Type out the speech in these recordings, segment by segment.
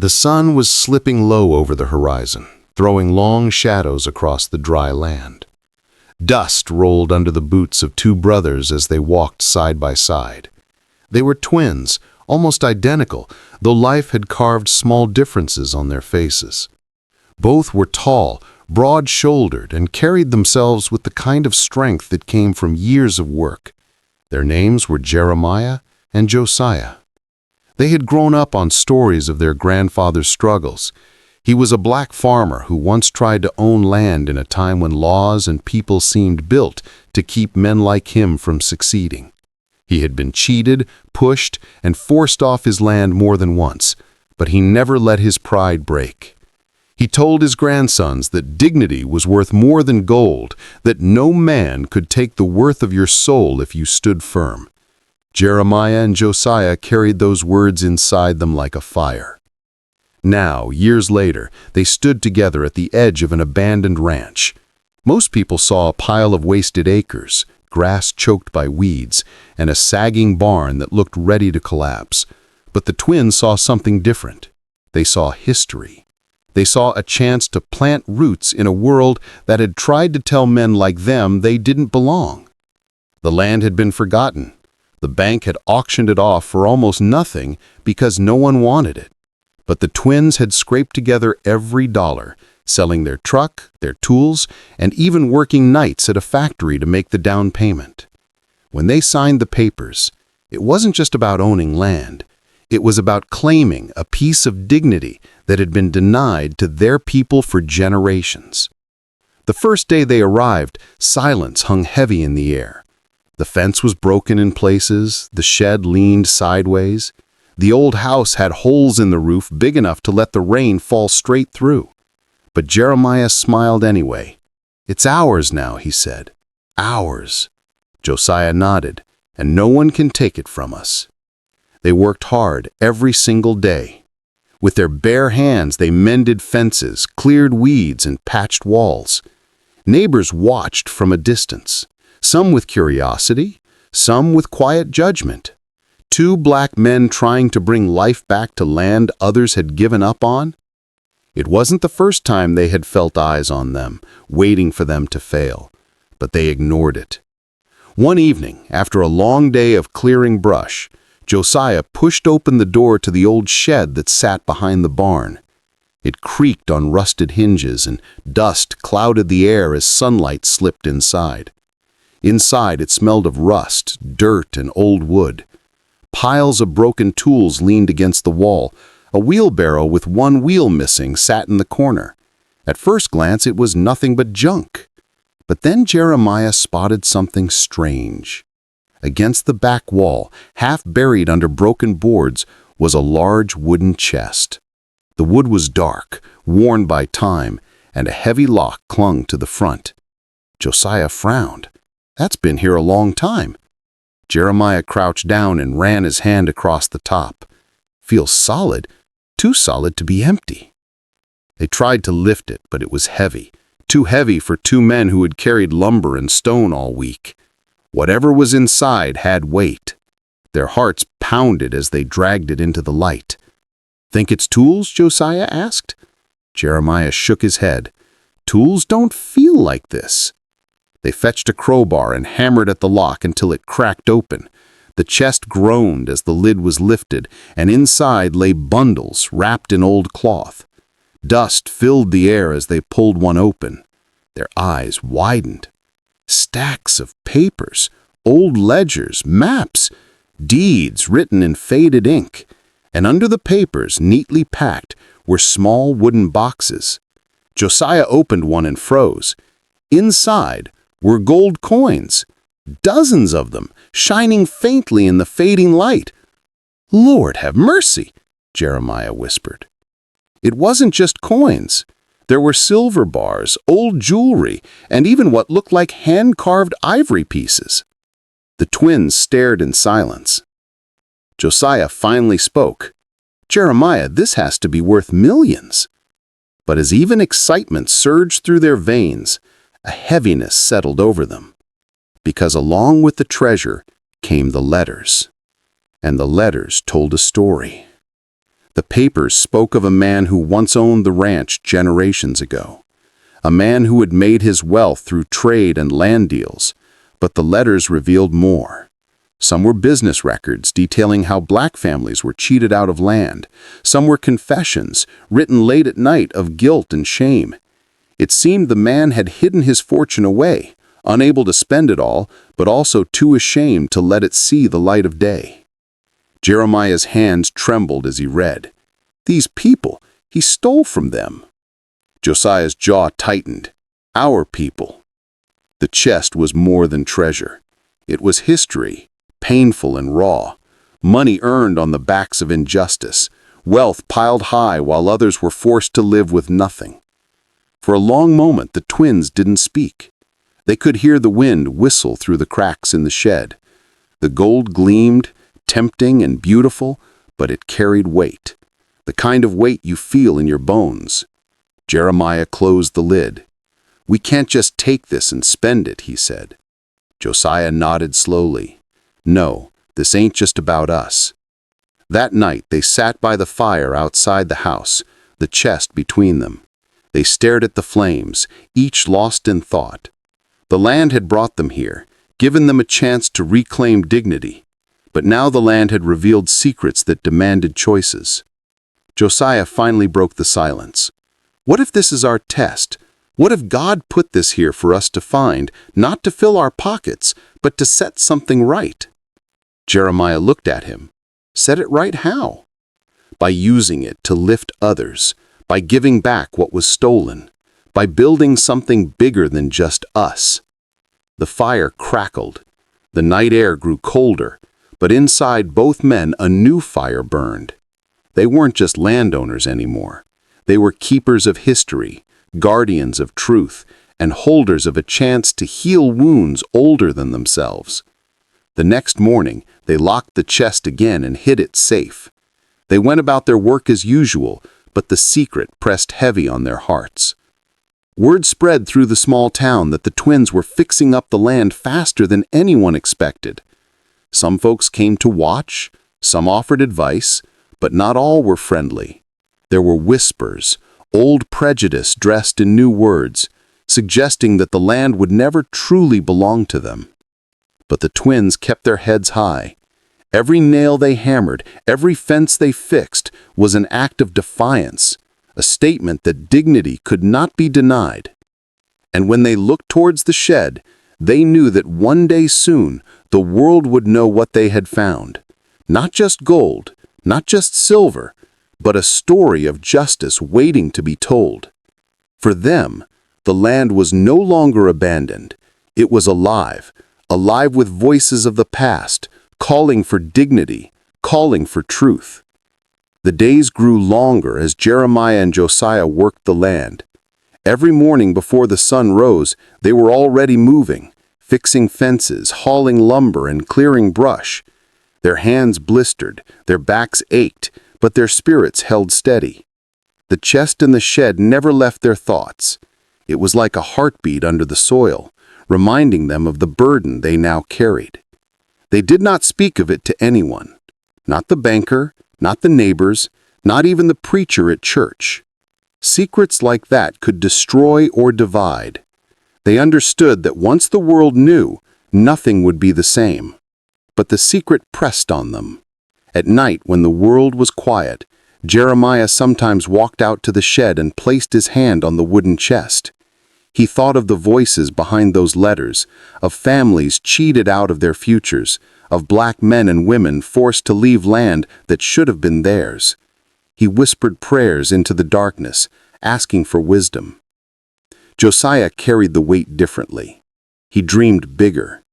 The sun was slipping low over the horizon, throwing long shadows across the dry land. Dust rolled under the boots of two brothers as they walked side by side. They were twins, almost identical, though life had carved small differences on their faces. Both were tall, broad-shouldered, and carried themselves with the kind of strength that came from years of work. Their names were Jeremiah and Josiah. They had grown up on stories of their grandfather's struggles. He was a black farmer who once tried to own land in a time when laws and people seemed built to keep men like him from succeeding. He had been cheated, pushed, and forced off his land more than once, but he never let his pride break. He told his grandsons that dignity was worth more than gold, that no man could take the worth of your soul if you stood firm. Jeremiah and Josiah carried those words inside them like a fire. Now, years later, they stood together at the edge of an abandoned ranch. Most people saw a pile of wasted acres, grass choked by weeds, and a sagging barn that looked ready to collapse. But the twins saw something different. They saw history. They saw a chance to plant roots in a world that had tried to tell men like them they didn't belong. The land had been forgotten. The bank had auctioned it off for almost nothing because no one wanted it. But the twins had scraped together every dollar, selling their truck, their tools, and even working nights at a factory to make the down payment. When they signed the papers, it wasn't just about owning land. It was about claiming a piece of dignity that had been denied to their people for generations. The first day they arrived, silence hung heavy in the air. The fence was broken in places, the shed leaned sideways. The old house had holes in the roof big enough to let the rain fall straight through. But Jeremiah smiled anyway. "It's ours now," he said. "Ours." Josiah nodded, "And no one can take it from us." They worked hard every single day. With their bare hands, they mended fences, cleared weeds, and patched walls. Neighbors watched from a distance, some with curiosity, some with quiet judgment. Two black men trying to bring life back to land others had given up on. It wasn't the first time they had felt eyes on them, waiting for them to fail, but they ignored it. One evening, after a long day of clearing brush, Josiah pushed open the door to the old shed that sat behind the barn. It creaked on rusted hinges, and dust clouded the air as sunlight slipped inside. Inside, it smelled of rust, dirt, and old wood. Piles of broken tools leaned against the wall. A wheelbarrow with one wheel missing sat in the corner. At first glance, it was nothing but junk. But then Jeremiah spotted something strange. Against the back wall, half buried under broken boards, was a large wooden chest. The wood was dark, worn by time, and a heavy lock clung to the front. Josiah frowned. "That's been here a long time." Jeremiah crouched down and ran his hand across the top. "Feels solid, too solid to be empty." They tried to lift it, but it was heavy, too heavy for two men who had carried lumber and stone all week. Whatever was inside had weight. Their hearts pounded as they dragged it into the light. "Think it's tools?" Josiah asked. Jeremiah shook his head. "Tools don't feel like this." They fetched a crowbar and hammered at the lock until it cracked open. The chest groaned as the lid was lifted, and inside lay bundles wrapped in old cloth. Dust filled the air as they pulled one open. Their eyes widened. Stacks of papers, old ledgers, maps, deeds written in faded ink. And under the papers, neatly packed, were small wooden boxes. Josiah opened one and froze. Inside were gold coins, dozens of them, shining faintly in the fading light. "Lord have mercy," Jeremiah whispered. It wasn't just coins. There were silver bars, old jewelry, and even what looked like hand-carved ivory pieces. The twins stared in silence. Josiah finally spoke. "Jeremiah, this has to be worth millions." But as even excitement surged through their veins, a heaviness settled over them. Because along with the treasure came the letters. And the letters told a story. The papers spoke of a man who once owned the ranch generations ago, a man who had made his wealth through trade and land deals, but the letters revealed more. Some were business records detailing how black families were cheated out of land. Some were confessions, written late at night, of guilt and shame. It seemed the man had hidden his fortune away, unable to spend it all, but also too ashamed to let it see the light of day. Jeremiah's hands trembled as he read. These people, he stole from them. Josiah's jaw tightened. Our people. The chest was more than treasure. It was history, painful and raw. Money earned on the backs of injustice. Wealth piled high while others were forced to live with nothing. For a long moment, the twins didn't speak. They could hear the wind whistle through the cracks in the shed. The gold gleamed, tempting and beautiful, but it carried weight. The kind of weight you feel in your bones. Jeremiah closed the lid. We can't just take this and spend it, he said. Josiah nodded slowly. No, this ain't just about us. That night, they sat by the fire outside the house, the chest between them. They stared at the flames, each lost in thought. The land had brought them here, given them a chance to reclaim dignity. But now the land had revealed secrets that demanded choices. Josiah finally broke the silence. What if this is our test? What if God put this here for us to find, not to fill our pockets, but to set something right? Jeremiah looked at him. Set it right how? By using it to lift others, by giving back what was stolen, by building something bigger than just us. The fire crackled. The night air grew colder, but inside both men a new fire burned. They weren't just landowners anymore. They were keepers of history, guardians of truth, and holders of a chance to heal wounds older than themselves. The next morning, they locked the chest again and hid it safe. They went about their work as usual, but the secret pressed heavy on their hearts. Word spread through the small town that the twins were fixing up the land faster than anyone expected. Some folks came to watch, some offered advice, but not all were friendly. There were whispers, old prejudice dressed in new words, suggesting that the land would never truly belong to them. But the twins kept their heads high. Every nail they hammered, every fence they fixed, was an act of defiance, a statement that dignity could not be denied. And when they looked towards the shed, they knew that one day soon the world would know what they had found. Not just gold, not just silver, but a story of justice waiting to be told. For them, the land was no longer abandoned. It was alive, alive with voices of the past, calling for dignity, calling for truth. The days grew longer as Jeremiah and Josiah worked the land. Every morning before the sun rose, they were already moving, fixing fences, hauling lumber, and clearing brush. Their hands blistered, their backs ached, but their spirits held steady. The chest in the shed never left their thoughts. It was like a heartbeat under the soil, reminding them of the burden they now carried. They did not speak of it to anyone, not the banker, not the neighbors, not even the preacher at church. Secrets like that could destroy or divide. They understood that once the world knew, nothing would be the same. But the secret pressed on them. At night, when the world was quiet, Jeremiah sometimes walked out to the shed and placed his hand on the wooden chest. He thought of the voices behind those letters, of families cheated out of their futures, of black men and women forced to leave land that should have been theirs. He whispered prayers into the darkness, asking for wisdom. Josiah carried the weight differently. He dreamed bigger.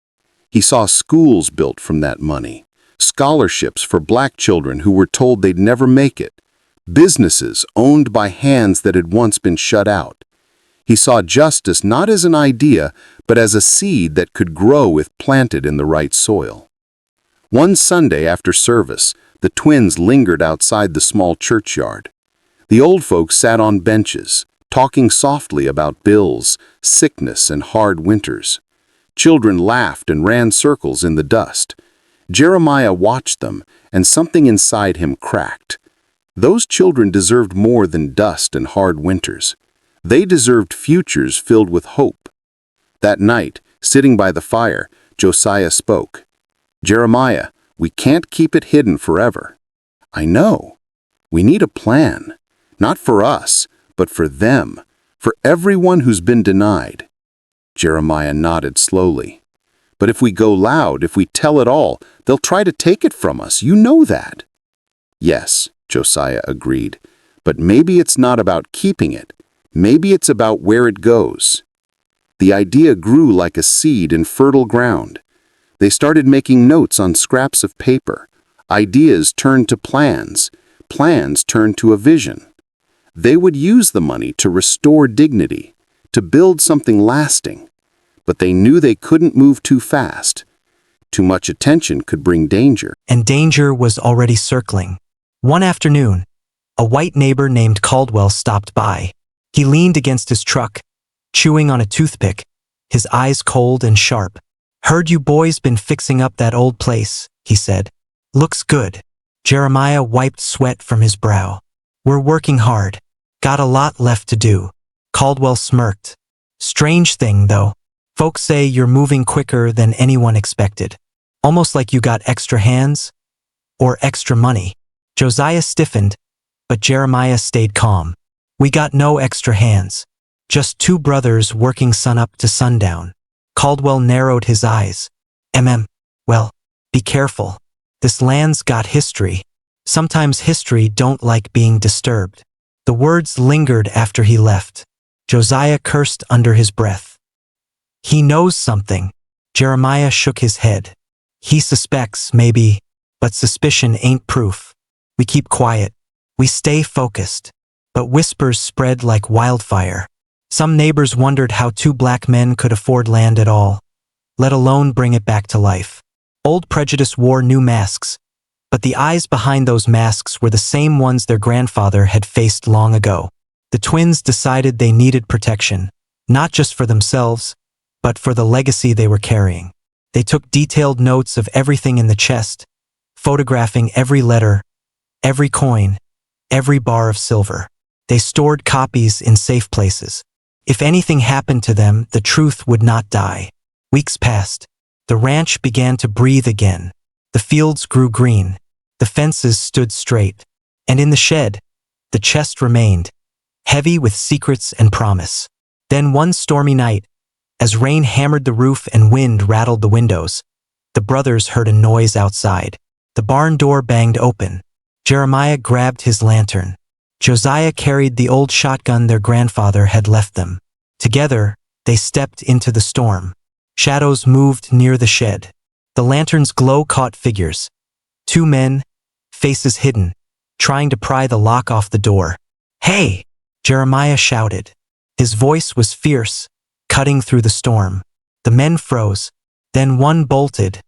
He saw schools built from that money, scholarships for black children who were told they'd never make it, businesses owned by hands that had once been shut out. He saw justice not as an idea, but as a seed that could grow if planted in the right soil. One Sunday after service, the twins lingered outside the small churchyard. The old folks sat on benches, talking softly about bills, sickness, and hard winters. Children laughed and ran circles in the dust. Jeremiah watched them, and something inside him cracked. Those children deserved more than dust and hard winters. They deserved futures filled with hope. That night, sitting by the fire, Josiah spoke. "Jeremiah, we can't keep it hidden forever." "I know. We need a plan. Not for us, but for them, for everyone who's been denied." Jeremiah nodded slowly. "But if we go loud, if we tell it all, they'll try to take it from us. You know that." "Yes," Josiah agreed, "but maybe it's not about keeping it. Maybe it's about where it goes." The idea grew like a seed in fertile ground. They started making notes on scraps of paper. Ideas turned to plans. Plans turned to a vision. They would use the money to restore dignity, to build something lasting. But they knew they couldn't move too fast. Too much attention could bring danger. And danger was already circling. One afternoon, a white neighbor named Caldwell stopped by. He leaned against his truck, chewing on a toothpick, his eyes cold and sharp. "Heard you boys been fixing up that old place," he said. "Looks good." Jeremiah wiped sweat from his brow. "We're working hard. Got a lot left to do." Caldwell smirked. "Strange thing, though. Folks say you're moving quicker than anyone expected. Almost like you got extra hands or extra money." Josiah stiffened, but Jeremiah stayed calm. "We got no extra hands. Just two brothers working sunup to sundown." Caldwell narrowed his eyes. Well, be careful. This land's got history. Sometimes history don't like being disturbed." The words lingered after he left. Josiah cursed under his breath. "He knows something." Jeremiah shook his head. "He suspects, maybe, but suspicion ain't proof. We keep quiet. We stay focused." But whispers spread like wildfire. Some neighbors wondered how two black men could afford land at all, let alone bring it back to life. Old prejudice wore new masks, but the eyes behind those masks were the same ones their grandfather had faced long ago. The twins decided they needed protection, not just for themselves, but for the legacy they were carrying. They took detailed notes of everything in the chest, photographing every letter, every coin, every bar of silver. They stored copies in safe places. If anything happened to them, the truth would not die. Weeks passed. The ranch began to breathe again. The fields grew green. The fences stood straight. And in the shed, the chest remained, heavy with secrets and promise. Then one stormy night, as rain hammered the roof and wind rattled the windows, the brothers heard a noise outside. The barn door banged open. Jeremiah grabbed his lantern. Josiah carried the old shotgun their grandfather had left them. Together, they stepped into the storm. Shadows moved near the shed. The lantern's glow caught figures. Two men, faces hidden, trying to pry the lock off the door. "Hey!" Jeremiah shouted. His voice was fierce, cutting through the storm. The men froze. Then one bolted,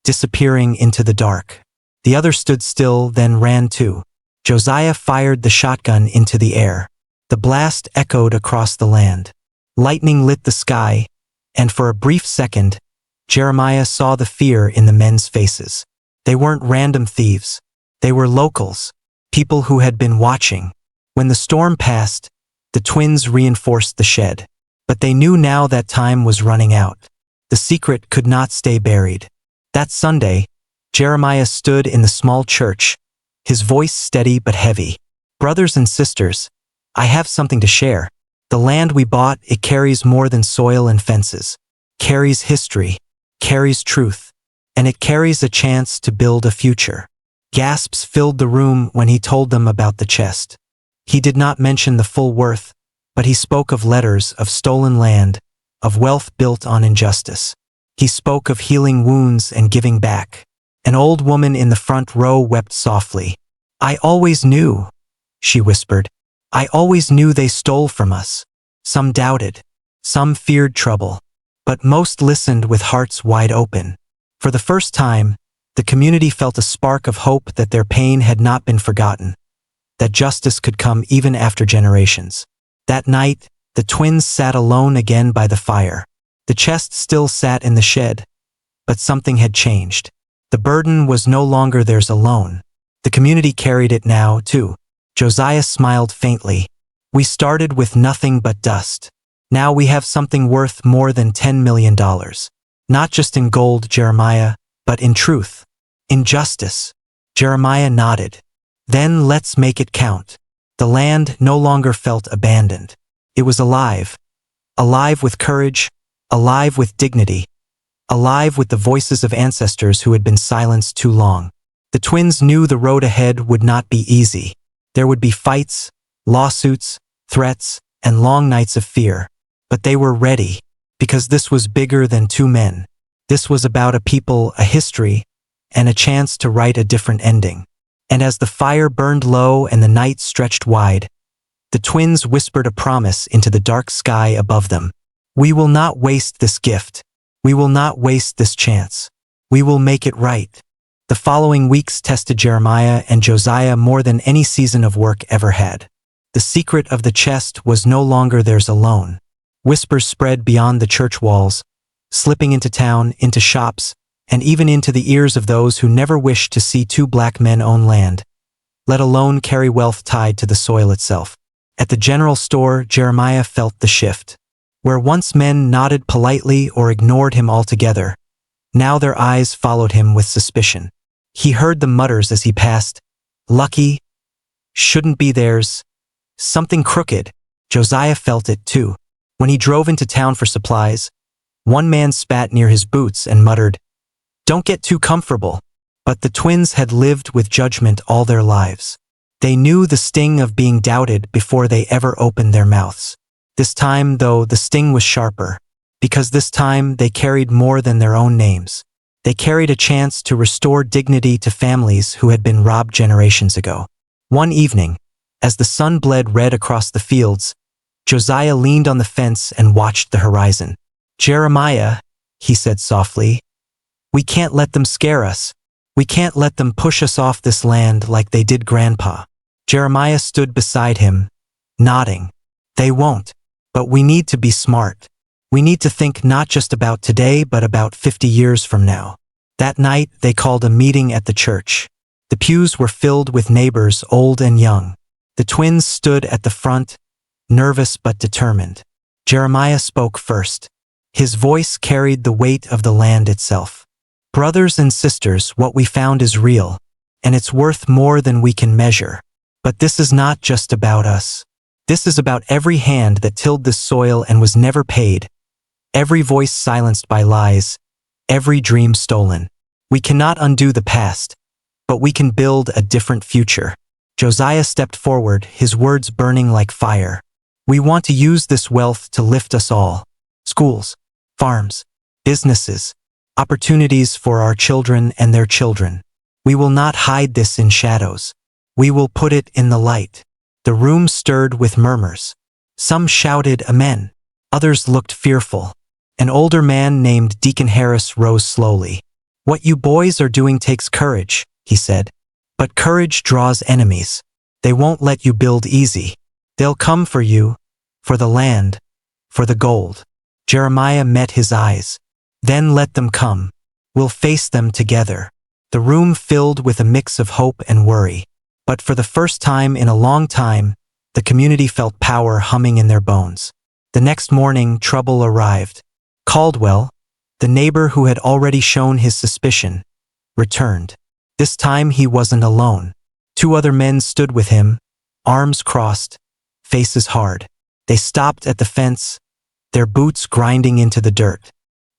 disappearing into the dark. The other stood still, then ran too. Josiah fired the shotgun into the air. The blast echoed across the land. Lightning lit the sky, and for a brief second, Jeremiah saw the fear in the men's faces. They weren't random thieves. They were locals, people who had been watching. When the storm passed, the twins reinforced the shed. But they knew now that time was running out. The secret could not stay buried. That Sunday, Jeremiah stood in the small church, his voice steady but heavy. "Brothers and sisters, I have something to share. The land we bought, it carries more than soil and fences. Carries history, carries truth, and it carries a chance to build a future." Gasps filled the room when he told them about the chest. He did not mention the full worth, but he spoke of letters, of stolen land, of wealth built on injustice. He spoke of healing wounds and giving back. An old woman in the front row wept softly. "I always knew," she whispered. "I always knew they stole from us." Some doubted. Some feared trouble. But most listened with hearts wide open. For the first time, the community felt a spark of hope that their pain had not been forgotten, that justice could come even after generations. That night, the twins sat alone again by the fire. The chest still sat in the shed, but something had changed. The burden was no longer theirs alone. The community carried it now, too. Josiah smiled faintly. We started with nothing but dust. Now we have something worth more than $10 million. Not just in gold, Jeremiah, but in truth, in justice. Jeremiah nodded. Then let's make it count. The land no longer felt abandoned. It was alive. Alive with courage, alive with dignity, alive with the voices of ancestors who had been silenced too long. The twins knew the road ahead would not be easy. There would be fights, lawsuits, threats, and long nights of fear. But they were ready, because this was bigger than two men. This was about a people, a history, and a chance to write a different ending. And as the fire burned low and the night stretched wide, the twins whispered a promise into the dark sky above them. We will not waste this gift. We will not waste this chance. We will make it right. The following weeks tested Jeremiah and Josiah more than any season of work ever had. The secret of the chest was no longer theirs alone. Whispers spread beyond the church walls, slipping into town, into shops, and even into the ears of those who never wished to see two black men own land, let alone carry wealth tied to the soil itself. At the general store, Jeremiah felt the shift. Where once men nodded politely or ignored him altogether, now their eyes followed him with suspicion. He heard the mutters as he passed. Lucky, shouldn't be theirs, something crooked. Josiah felt it too. When he drove into town for supplies, one man spat near his boots and muttered, "Don't get too comfortable." But the twins had lived with judgment all their lives. They knew the sting of being doubted before they ever opened their mouths. This time, though, the sting was sharper, because this time they carried more than their own names. They carried a chance to restore dignity to families who had been robbed generations ago. One evening, as the sun bled red across the fields, Josiah leaned on the fence and watched the horizon. "Jeremiah," he said softly, "we can't let them scare us. We can't let them push us off this land like they did Grandpa." Jeremiah stood beside him, nodding. "They won't. But we need to be smart. We need to think not just about today, but about 50 years from now." That night, they called a meeting at the church. The pews were filled with neighbors, old and young. The twins stood at the front, nervous but determined. Jeremiah spoke first. His voice carried the weight of the land itself. "Brothers and sisters, what we found is real, and it's worth more than we can measure. But this is not just about us. This is about every hand that tilled this soil and was never paid, every voice silenced by lies, every dream stolen. We cannot undo the past, but we can build a different future." Josiah stepped forward, his words burning like fire. "We want to use this wealth to lift us all. Schools, farms, businesses, opportunities for our children and their children. We will not hide this in shadows. We will put it in the light." The room stirred with murmurs. Some shouted amen. Others looked fearful. An older man named Deacon Harris rose slowly. "What you boys are doing takes courage," he said. "But courage draws enemies. They won't let you build easy. They'll come for you, for the land, for the gold." Jeremiah met his eyes. "Then let them come. We'll face them together." The room filled with a mix of hope and worry. But for the first time in a long time, the community felt power humming in their bones. The next morning, trouble arrived. Caldwell, the neighbor who had already shown his suspicion, returned. This time he wasn't alone. Two other men stood with him, arms crossed, faces hard. They stopped at the fence, their boots grinding into the dirt.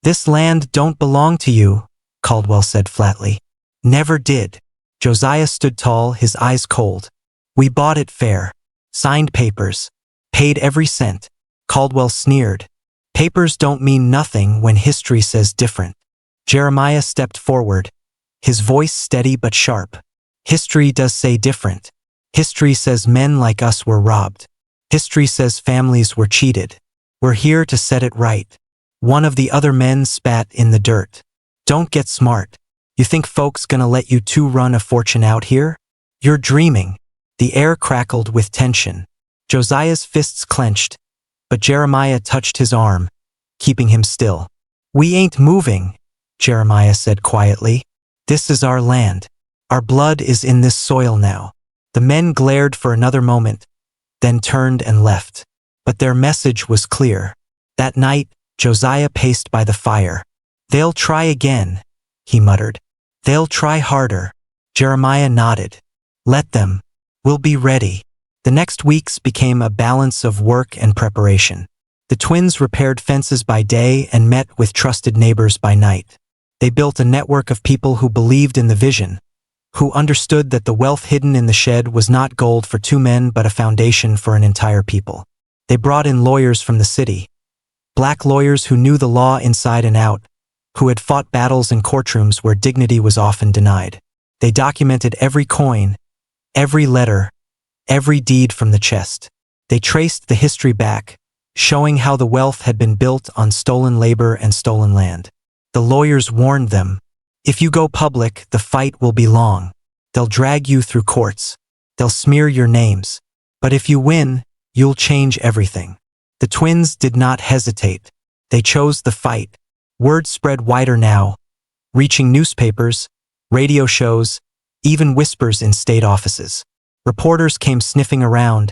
"This land don't belong to you," Caldwell said flatly. "Never did." Josiah stood tall, his eyes cold. "We bought it fair. Signed papers. Paid every cent." Caldwell sneered. "Papers don't mean nothing when history says different." Jeremiah stepped forward, his voice steady but sharp. "History does say different. History says men like us were robbed. History says families were cheated. We're here to set it right." One of the other men spat in the dirt. "Don't get smart. You think folks gonna let you two run a fortune out here? You're dreaming." The air crackled with tension. Josiah's fists clenched, but Jeremiah touched his arm, keeping him still. "We ain't moving," Jeremiah said quietly. "This is our land. Our blood is in this soil now. The men glared for another moment, then turned and left. But their message was clear. That night, Josiah paced by the fire. "They'll try again," he muttered. "They'll try harder." Jeremiah nodded. "Let them. We'll be ready." The next weeks became a balance of work and preparation. The twins repaired fences by day and met with trusted neighbors by night. They built a network of people who believed in the vision, who understood that the wealth hidden in the shed was not gold for two men but a foundation for an entire people. They brought in lawyers from the city, black lawyers who knew the law inside and out, who had fought battles in courtrooms where dignity was often denied. They documented every coin, every letter, every deed from the chest. They traced the history back, showing how the wealth had been built on stolen labor and stolen land. The lawyers warned them, "If you go public, the fight will be long. They'll drag you through courts. They'll smear your names. But if you win, you'll change everything." The twins did not hesitate. They chose the fight. Word spread wider now, reaching newspapers, radio shows, even whispers in state offices. Reporters came sniffing around,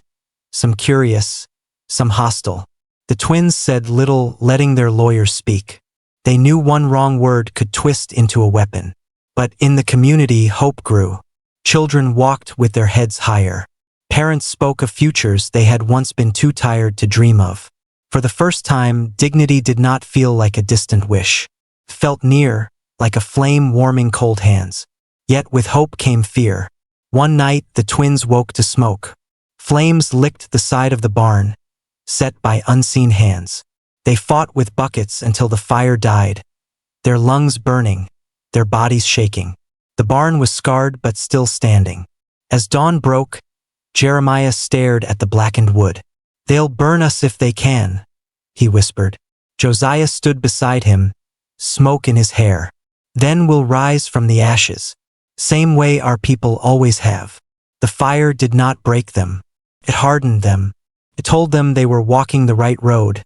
some curious, some hostile. The twins said little, letting their lawyers speak. They knew one wrong word could twist into a weapon. But in the community, hope grew. Children walked with their heads higher. Parents spoke of futures they had once been too tired to dream of. For the first time, dignity did not feel like a distant wish. It felt near, like a flame warming cold hands. Yet with hope came fear. One night, the twins woke to smoke. Flames licked the side of the barn, set by unseen hands. They fought with buckets until the fire died, their lungs burning, their bodies shaking. The barn was scarred but still standing. As dawn broke, Jeremiah stared at the blackened wood. "They'll burn us if they can," he whispered. Josiah stood beside him, smoke in his hair. "Then we'll rise from the ashes, same way our people always have." The fire did not break them. It hardened them. It told them they were walking the right road,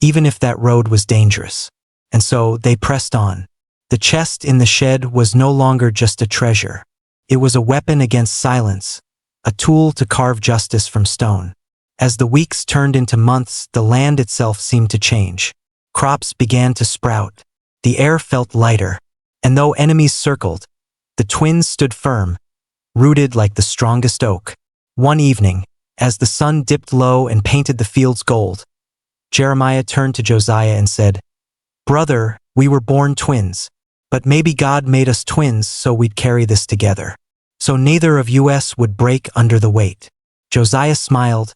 even if that road was dangerous. And so they pressed on. The chest in the shed was no longer just a treasure. It was a weapon against silence, a tool to carve justice from stone. As the weeks turned into months, the land itself seemed to change. Crops began to sprout. The air felt lighter. And though enemies circled, the twins stood firm, rooted like the strongest oak. One evening, as the sun dipped low and painted the fields gold, Jeremiah turned to Josiah and said, "Brother, we were born twins, but maybe God made us twins so we'd carry this together. So neither of us would break under the weight." Josiah smiled,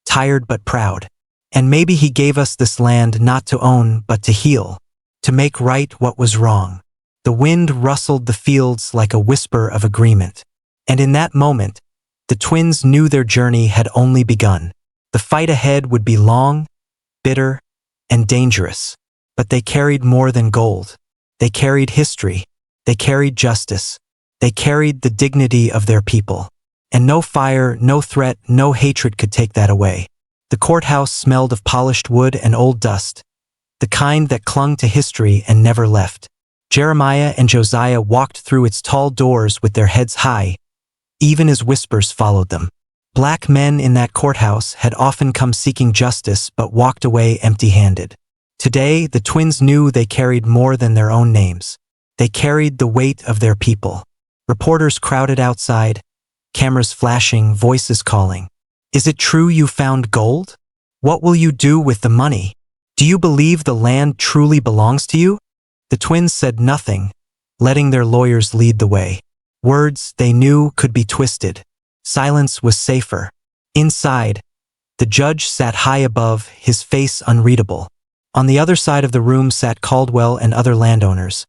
tired but proud. "And maybe he gave us this land not to own but to heal, to make right what was wrong." The wind rustled the fields like a whisper of agreement. And in that moment, the twins knew their journey had only begun. The fight ahead would be long, bitter, and dangerous. But they carried more than gold. They carried history. They carried justice. They carried the dignity of their people. And no fire, no threat, no hatred could take that away. The courthouse smelled of polished wood and old dust, the kind that clung to history and never left. Jeremiah and Josiah walked through its tall doors with their heads high, even as whispers followed them. Black men in that courthouse had often come seeking justice but walked away empty-handed. Today, the twins knew they carried more than their own names. They carried the weight of their people. Reporters crowded outside, cameras flashing, voices calling. "Is it true you found gold? What will you do with the money? Do you believe the land truly belongs to you?" The twins said nothing, letting their lawyers lead the way. Words they knew could be twisted. Silence was safer. Inside, the judge sat high above, his face unreadable. On the other side of the room sat Caldwell and other landowners,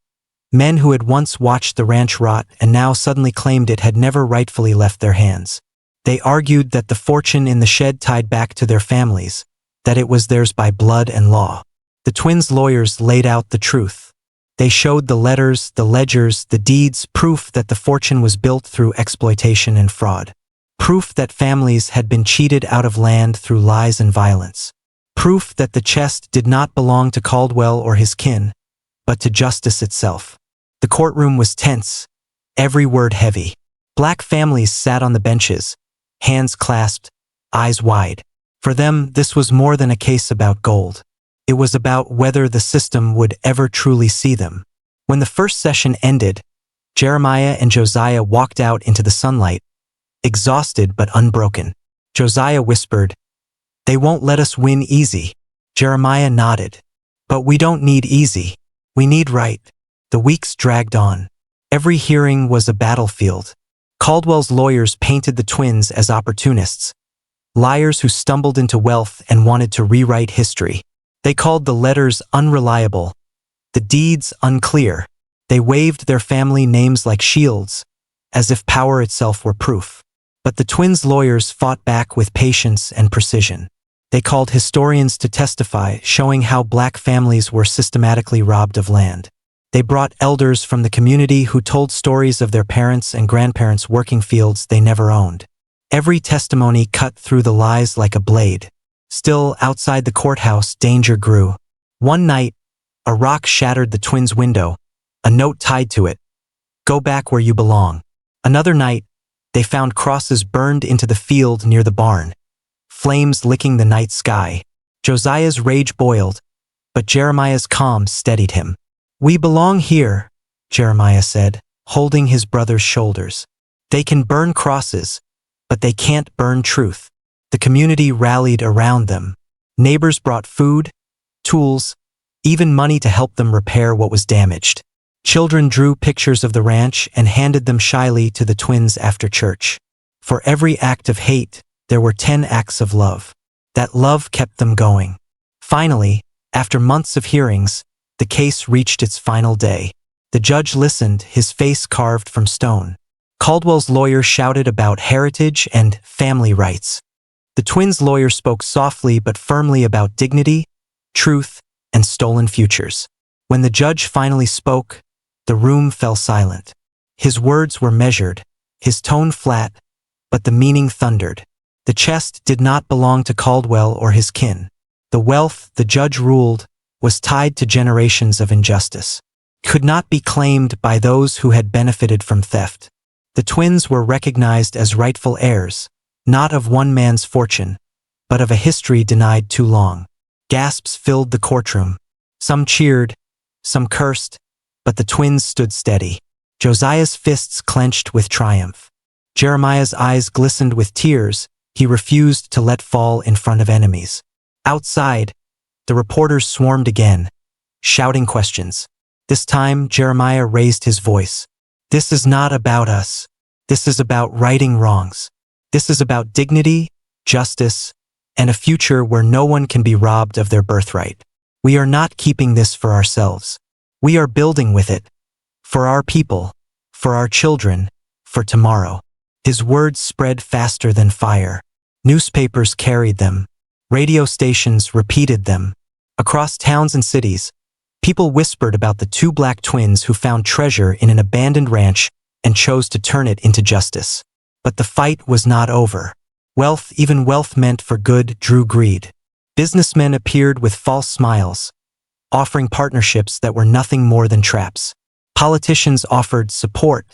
men who had once watched the ranch rot and now suddenly claimed it had never rightfully left their hands. They argued that the fortune in the shed tied back to their families, that it was theirs by blood and law. The twins' lawyers laid out the truth. They showed the letters, the ledgers, the deeds, proof that the fortune was built through exploitation and fraud. Proof that families had been cheated out of land through lies and violence. Proof that the chest did not belong to Caldwell or his kin, but to justice itself. The courtroom was tense, every word heavy. Black families sat on the benches, hands clasped, eyes wide. For them, this was more than a case about gold. It was about whether the system would ever truly see them. When the first session ended, Jeremiah and Josiah walked out into the sunlight, exhausted but unbroken. Josiah whispered, "They won't let us win easy." Jeremiah nodded. "But we don't need easy. We need right." The weeks dragged on. Every hearing was a battlefield. Caldwell's lawyers painted the twins as opportunists, liars who stumbled into wealth and wanted to rewrite history. They called the letters unreliable, the deeds unclear. They waved their family names like shields, as if power itself were proof. But the twins' lawyers fought back with patience and precision. They called historians to testify, showing how black families were systematically robbed of land. They brought elders from the community who told stories of their parents and grandparents working fields they never owned. Every testimony cut through the lies like a blade. Still, outside the courthouse, danger grew. One night, a rock shattered the twins' window, a note tied to it, "Go back where you belong." Another night, they found crosses burned into the field near the barn, flames licking the night sky. Josiah's rage boiled, but Jeremiah's calm steadied him. "We belong here," Jeremiah said, holding his brother's shoulders. "They can burn crosses, but they can't burn truth." The community rallied around them. Neighbors brought food, tools, even money to help them repair what was damaged. Children drew pictures of the ranch and handed them shyly to the twins after church. For every act of hate, there were 10 acts of love. That love kept them going. Finally, after months of hearings, the case reached its final day. The judge listened, his face carved from stone. Caldwell's lawyer shouted about heritage and family rights. The twins' lawyer spoke softly but firmly about dignity, truth, and stolen futures. When the judge finally spoke, the room fell silent. His words were measured, his tone flat, but the meaning thundered. The chest did not belong to Caldwell or his kin. The wealth, the judge ruled, was tied to generations of injustice. Could not be claimed by those who had benefited from theft. The twins were recognized as rightful heirs, not of one man's fortune, but of a history denied too long. Gasps filled the courtroom. Some cheered, some cursed, but the twins stood steady. Josiah's fists clenched with triumph. Jeremiah's eyes glistened with tears he refused to let fall in front of enemies. Outside, the reporters swarmed again, shouting questions. This time, Jeremiah raised his voice. "This is not about us. This is about righting wrongs. This is about dignity, justice, and a future where no one can be robbed of their birthright. We are not keeping this for ourselves. We are building with it. For our people, for our children, for tomorrow." His words spread faster than fire. Newspapers carried them. Radio stations repeated them. Across towns and cities, people whispered about the two black twins who found treasure in an abandoned ranch and chose to turn it into justice. But the fight was not over. Wealth, even wealth meant for good, drew greed. Businessmen appeared with false smiles, offering partnerships that were nothing more than traps. Politicians offered support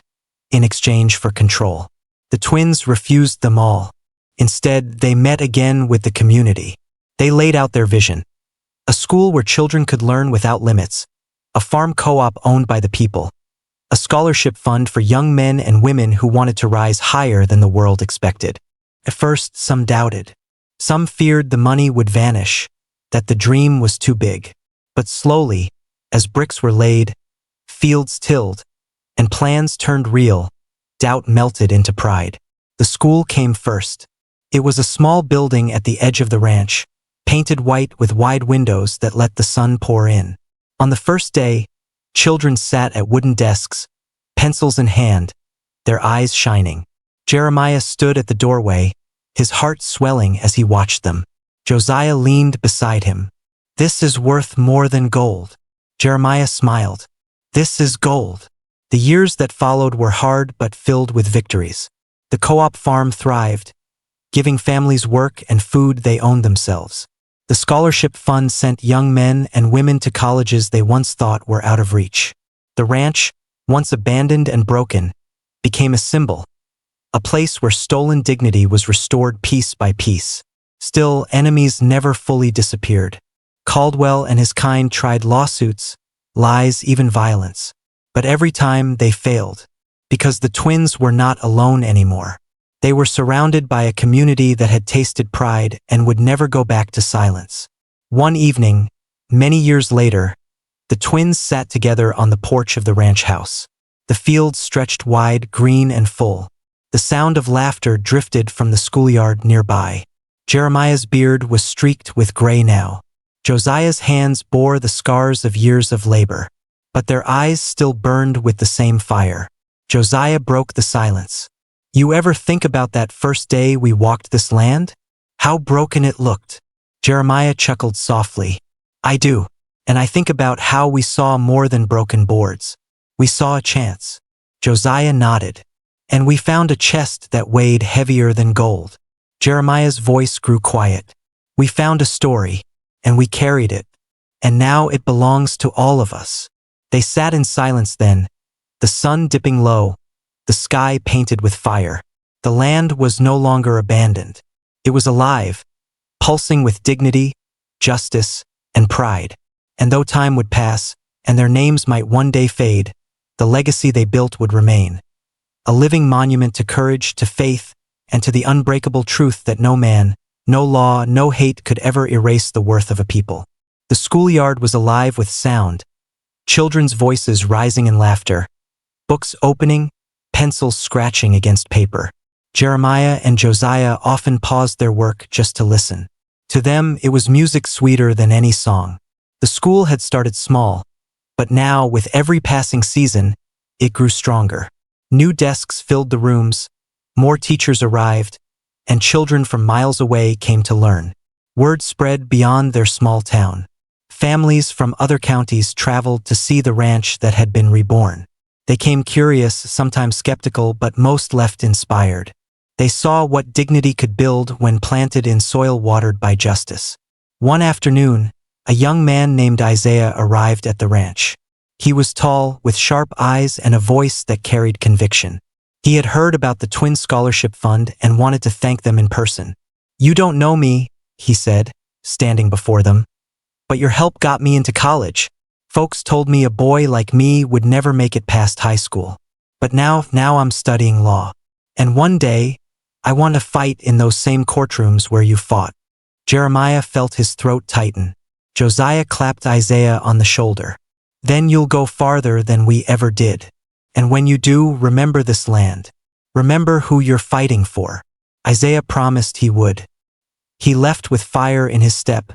in exchange for control. The twins refused them all. Instead, they met again with the community. They laid out their vision. A school where children could learn without limits. A farm co-op owned by the people. A scholarship fund for young men and women who wanted to rise higher than the world expected. At first, some doubted. Some feared the money would vanish, that the dream was too big. But slowly, as bricks were laid, fields tilled, and plans turned real, doubt melted into pride. The school came first. It was a small building at the edge of the ranch, painted white with wide windows that let the sun pour in. On the first day, children sat at wooden desks, pencils in hand, their eyes shining. Jeremiah stood at the doorway, his heart swelling as he watched them. Josiah leaned beside him. "This is worth more than gold." Jeremiah smiled. "This is gold." The years that followed were hard but filled with victories. The co-op farm thrived, giving families work and food they owned themselves. The scholarship fund sent young men and women to colleges they once thought were out of reach. The ranch, once abandoned and broken, became a symbol, a place where stolen dignity was restored piece by piece. Still, enemies never fully disappeared. Caldwell and his kind tried lawsuits, lies, even violence. But every time they failed, because the twins were not alone anymore. They were surrounded by a community that had tasted pride and would never go back to silence. One evening, many years later, the twins sat together on the porch of the ranch house. The fields stretched wide, green and full. The sound of laughter drifted from the schoolyard nearby. Jeremiah's beard was streaked with gray now. Josiah's hands bore the scars of years of labor, but their eyes still burned with the same fire. Josiah broke the silence. You ever think about that first day we walked this land? How broken it looked. Jeremiah chuckled softly. I do. And I think about how we saw more than broken boards. We saw a chance. Josiah nodded. And we found a chest that weighed heavier than gold. Jeremiah's voice grew quiet. We found a story, and we carried it. And now it belongs to all of us. They sat in silence then, the sun dipping low, the sky painted with fire. The land was no longer abandoned. It was alive, pulsing with dignity, justice, and pride. And though time would pass, and their names might one day fade, the legacy they built would remain. A living monument to courage, to faith, and to the unbreakable truth that no man, no law, no hate could ever erase the worth of a people. The schoolyard was alive with sound, children's voices rising in laughter, books opening, pencils scratching against paper. Jeremiah and Josiah often paused their work just to listen. To them, it was music sweeter than any song. The school had started small, but now, with every passing season, it grew stronger. New desks filled the rooms, more teachers arrived, and children from miles away came to learn. Word spread beyond their small town. Families from other counties traveled to see the ranch that had been reborn. They came curious, sometimes skeptical, but most left inspired. They saw what dignity could build when planted in soil watered by justice. One afternoon, a young man named Isaiah arrived at the ranch. He was tall, with sharp eyes and a voice that carried conviction. He had heard about the Twin Scholarship Fund and wanted to thank them in person. You don't know me, he said, standing before them, but your help got me into college. Folks told me a boy like me would never make it past high school. But now I'm studying law. And one day, I want to fight in those same courtrooms where you fought. Jeremiah felt his throat tighten. Josiah clapped Isaiah on the shoulder. Then you'll go farther than we ever did. And when you do, remember this land. Remember who you're fighting for. Isaiah promised he would. He left with fire in his step,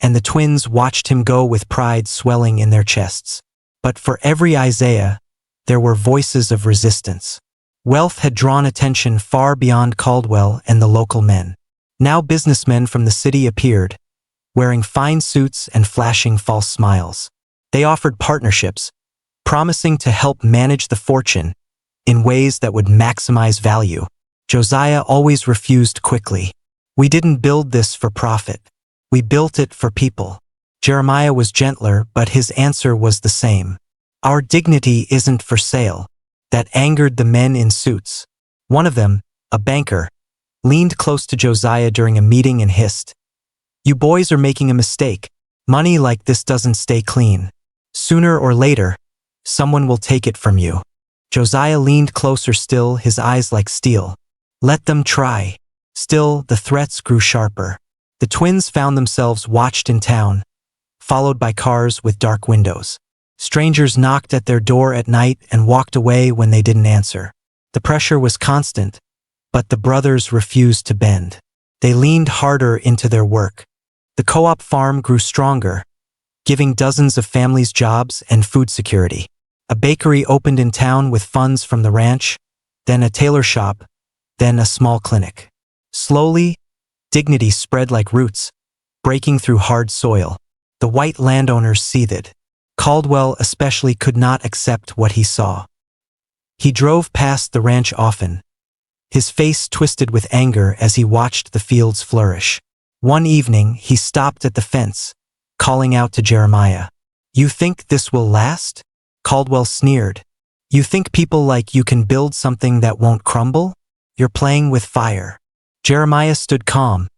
and the twins watched him go with pride swelling in their chests. But for every Isaiah, there were voices of resistance. Wealth had drawn attention far beyond Caldwell and the local men. Now businessmen from the city appeared, wearing fine suits and flashing false smiles. They offered partnerships, promising to help manage the fortune in ways that would maximize value. Josiah always refused quickly. We didn't build this for profit. We built it for people. Jeremiah was gentler, but his answer was the same. Our dignity isn't for sale. That angered the men in suits. One of them, a banker, leaned close to Josiah during a meeting and hissed, "You boys are making a mistake. Money like this doesn't stay clean. Sooner or later, someone will take it from you." Josiah leaned closer still, his eyes like steel. Let them try. Still, the threats grew sharper. The twins found themselves watched in town, followed by cars with dark windows. Strangers knocked at their door at night and walked away when they didn't answer. The pressure was constant, but the brothers refused to bend. They leaned harder into their work. The co-op farm grew stronger, giving dozens of families jobs and food security. A bakery opened in town with funds from the ranch, then a tailor shop, then a small clinic. Slowly, dignity spread like roots, breaking through hard soil. The white landowners seethed. Caldwell especially could not accept what he saw. He drove past the ranch often, his face twisted with anger as he watched the fields flourish. One evening, he stopped at the fence, calling out to Jeremiah. "You think this will last?" Caldwell sneered. "You think people like you can build something that won't crumble?" You're playing with fire." Jeremiah stood calm,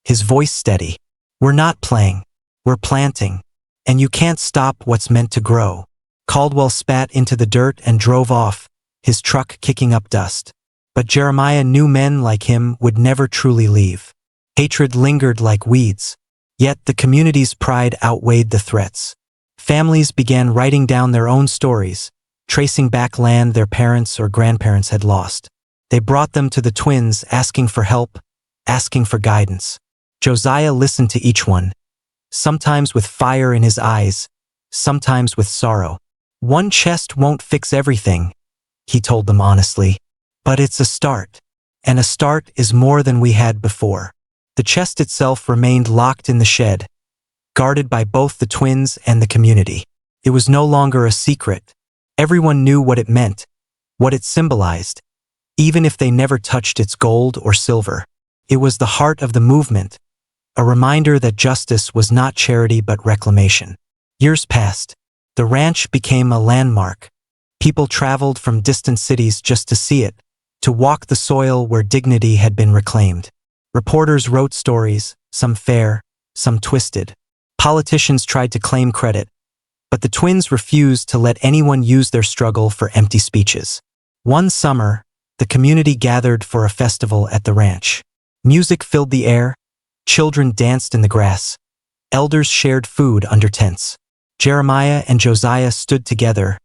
his voice steady. "We're not playing. We're planting. And you can't stop what's meant to grow." Caldwell spat into the dirt and drove off, his truck kicking up dust. But Jeremiah knew men like him would never truly leave. Hatred lingered like weeds. Yet the community's pride outweighed the threats. Families began writing down their own stories, tracing back land their parents or grandparents had lost. They brought them to the twins, asking for help, asking for guidance. Josiah listened to each one, sometimes with fire in his eyes, sometimes with sorrow. "One chest won't fix everything," he told them honestly, "but it's a start. And a start is more than we had before." The chest itself remained locked in the shed, guarded by both the twins and the community. It was no longer a secret. Everyone knew what it meant, what it symbolized, even if they never touched its gold or silver. It was the heart of the movement, a reminder that justice was not charity but reclamation. Years passed. The ranch became a landmark. People traveled from distant cities just to see it, to walk the soil where dignity had been reclaimed. Reporters wrote stories, some fair, some twisted. Politicians tried to claim credit, but the twins refused to let anyone use their struggle for empty speeches. One summer, the community gathered for a festival at the ranch. Music filled the air, children danced in the grass, elders shared food under tents. Jeremiah and Josiah stood together,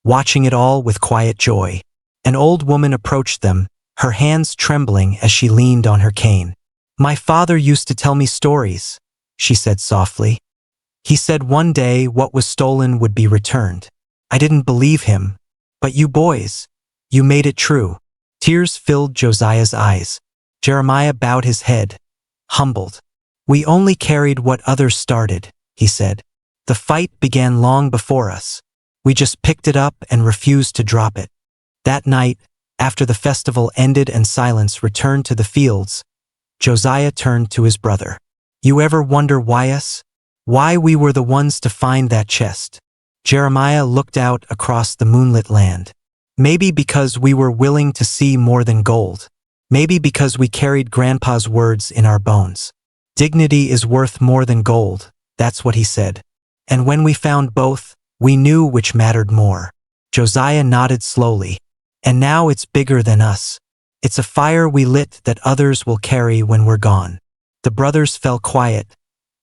watching it all with quiet joy. An old woman approached them, her hands trembling as she leaned on her cane. "My father used to tell me stories," she said softly. "He said one day what was stolen would be returned. I didn't believe him, but you boys, you made it true." Tears filled Josiah's eyes. Jeremiah bowed his head, humbled. "We only carried what others started," he said. "The fight began long before us. We just picked it up and refused to drop it." That night, after the festival ended and silence returned to the fields, Josiah turned to his brother. "You ever wonder why us? Why we were the ones to find that chest?" Jeremiah looked out across the moonlit land. "Maybe because we were willing to see more than gold. Maybe because we carried Grandpa's words in our bones. Dignity is worth more than gold," that's what he said. "And when we found both, we knew which mattered more." Josiah nodded slowly. "And now it's bigger than us. It's a fire we lit that others will carry when we're gone." The brothers fell quiet,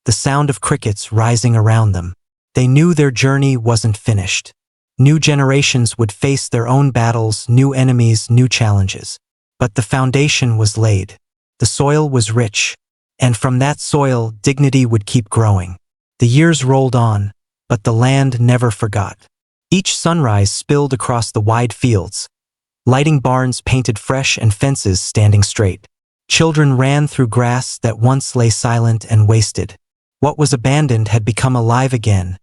the sound of crickets rising around them. They knew their journey wasn't finished. New generations would face their own battles, new enemies, new challenges. But the foundation was laid. The soil was rich, and from that soil, dignity would keep growing. The years rolled on, but the land never forgot. Each sunrise spilled across the wide fields, lighting barns painted fresh and fences standing straight. Children ran through grass that once lay silent and wasted. What was abandoned had become alive again,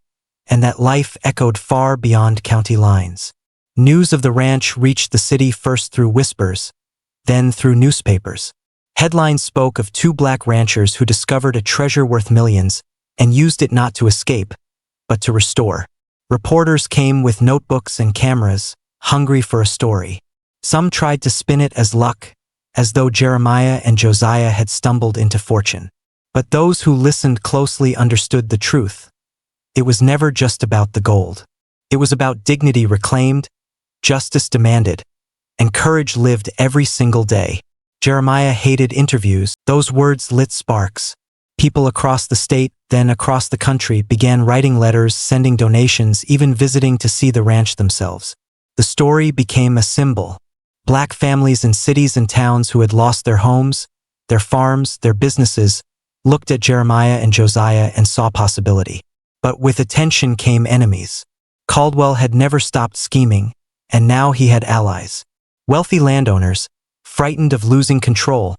and that life echoed far beyond county lines. News of the ranch reached the city first through whispers, then through newspapers. Headlines spoke of two black ranchers who discovered a treasure worth millions and used it not to escape, but to restore. Reporters came with notebooks and cameras, hungry for a story. Some tried to spin it as luck, as though Jeremiah and Josiah had stumbled into fortune. But those who listened closely understood the truth. It was never just about the gold. It was about dignity reclaimed, justice demanded, and courage lived every single day. Jeremiah hated interviews. Those words lit sparks. People across the state, then across the country, began writing letters, sending donations, even visiting to see the ranch themselves. The story became a symbol. Black families in cities and towns who had lost their homes, their farms, their businesses, looked at Jeremiah and Josiah and saw possibility. But with attention came enemies. Caldwell had never stopped scheming, and now he had allies. Wealthy landowners, frightened of losing control,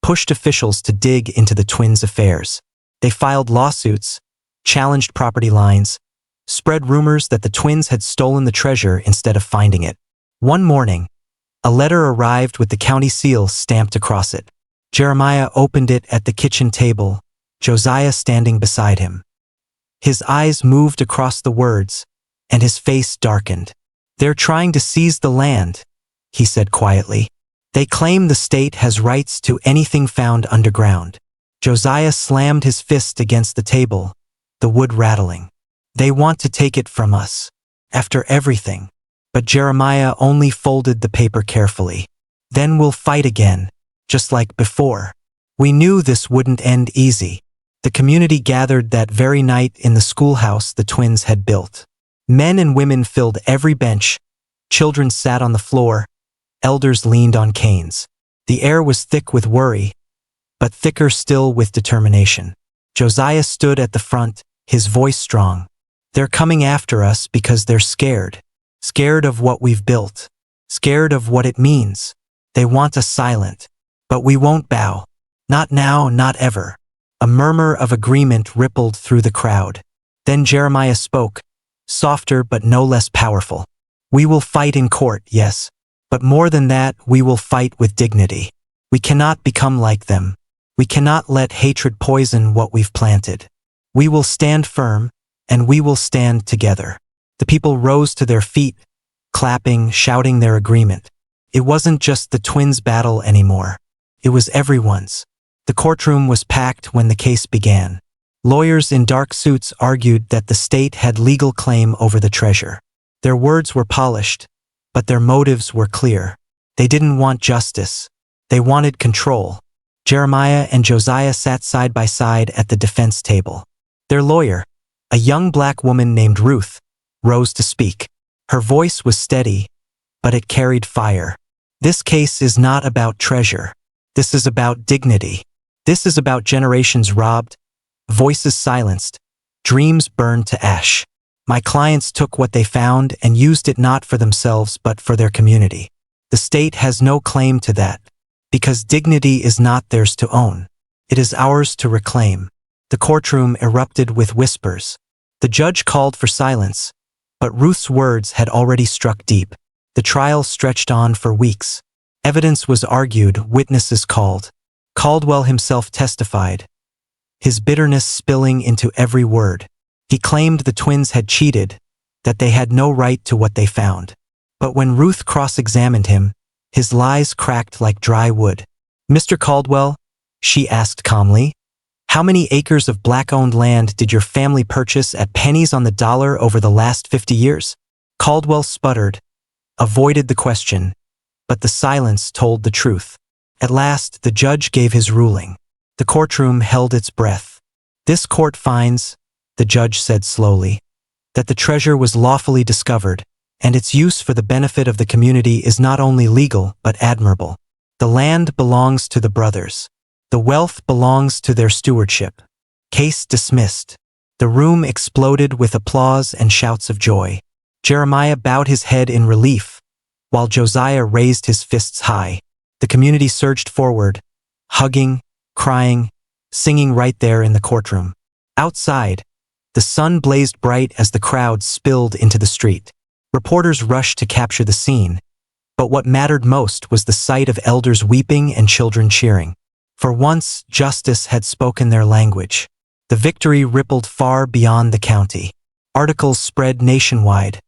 pushed officials to dig into the twins' affairs. They filed lawsuits, challenged property lines, spread rumors that the twins had stolen the treasure instead of finding it. One morning, a letter arrived with the county seal stamped across it. Jeremiah opened it at the kitchen table, Josiah standing beside him. His eyes moved across the words, and his face darkened. "They're trying to seize the land," he said quietly. They claim the state has rights to anything found underground. Josiah slammed his fist against the table, the wood rattling. They want to take it from us. After everything. But Jeremiah only folded the paper carefully. Then we'll fight again, just like before. We knew this wouldn't end easy. The community gathered that very night in the schoolhouse the twins had built. Men and women filled every bench. Children sat on the floor. Elders leaned on canes. The air was thick with worry, but thicker still with determination. Josiah stood at the front, his voice strong. They're coming after us because they're scared. Scared of what we've built. Scared of what it means. They want us silent. But we won't bow. Not now, not ever. A murmur of agreement rippled through the crowd. Then Jeremiah spoke, softer but no less powerful. We will fight in court, yes. But more than that, we will fight with dignity. We cannot become like them. We cannot let hatred poison what we've planted. We will stand firm, and we will stand together. The people rose to their feet, clapping, shouting their agreement. It wasn't just the twins' battle anymore. It was everyone's. The courtroom was packed when the case began. Lawyers in dark suits argued that the state had legal claim over the treasure. Their words were polished, but their motives were clear. They didn't want justice. They wanted control. Jeremiah and Josiah sat side by side at the defense table. Their lawyer, a young black woman named Ruth, rose to speak. Her voice was steady, but it carried fire. This case is not about treasure. This is about dignity. This is about generations robbed, voices silenced, dreams burned to ash. My clients took what they found and used it not for themselves but for their community. The state has no claim to that, because dignity is not theirs to own. It is ours to reclaim. The courtroom erupted with whispers. The judge called for silence, but Ruth's words had already struck deep. The trial stretched on for weeks. Evidence was argued, witnesses called. Caldwell himself testified, his bitterness spilling into every word. He claimed the twins had cheated, that they had no right to what they found. But when Ruth cross-examined him, his lies cracked like dry wood. "Mr. Caldwell," she asked calmly, "how many acres of black-owned land did your family purchase at pennies on the dollar over the last 50 years? Caldwell sputtered, avoided the question, but the silence told the truth. At last, the judge gave his ruling. The courtroom held its breath. "This court finds," the judge said slowly, "that the treasure was lawfully discovered, and its use for the benefit of the community is not only legal but admirable. The land belongs to the brothers. The wealth belongs to their stewardship." Case dismissed. The room exploded with applause and shouts of joy. Jeremiah bowed his head in relief, while Josiah raised his fists high. The community surged forward, hugging, crying, singing right there in the courtroom. Outside, the sun blazed bright as the crowd spilled into the street. Reporters rushed to capture the scene, but what mattered most was the sight of elders weeping and children cheering. For once, justice had spoken their language. The victory rippled far beyond the county. Articles spread nationwide,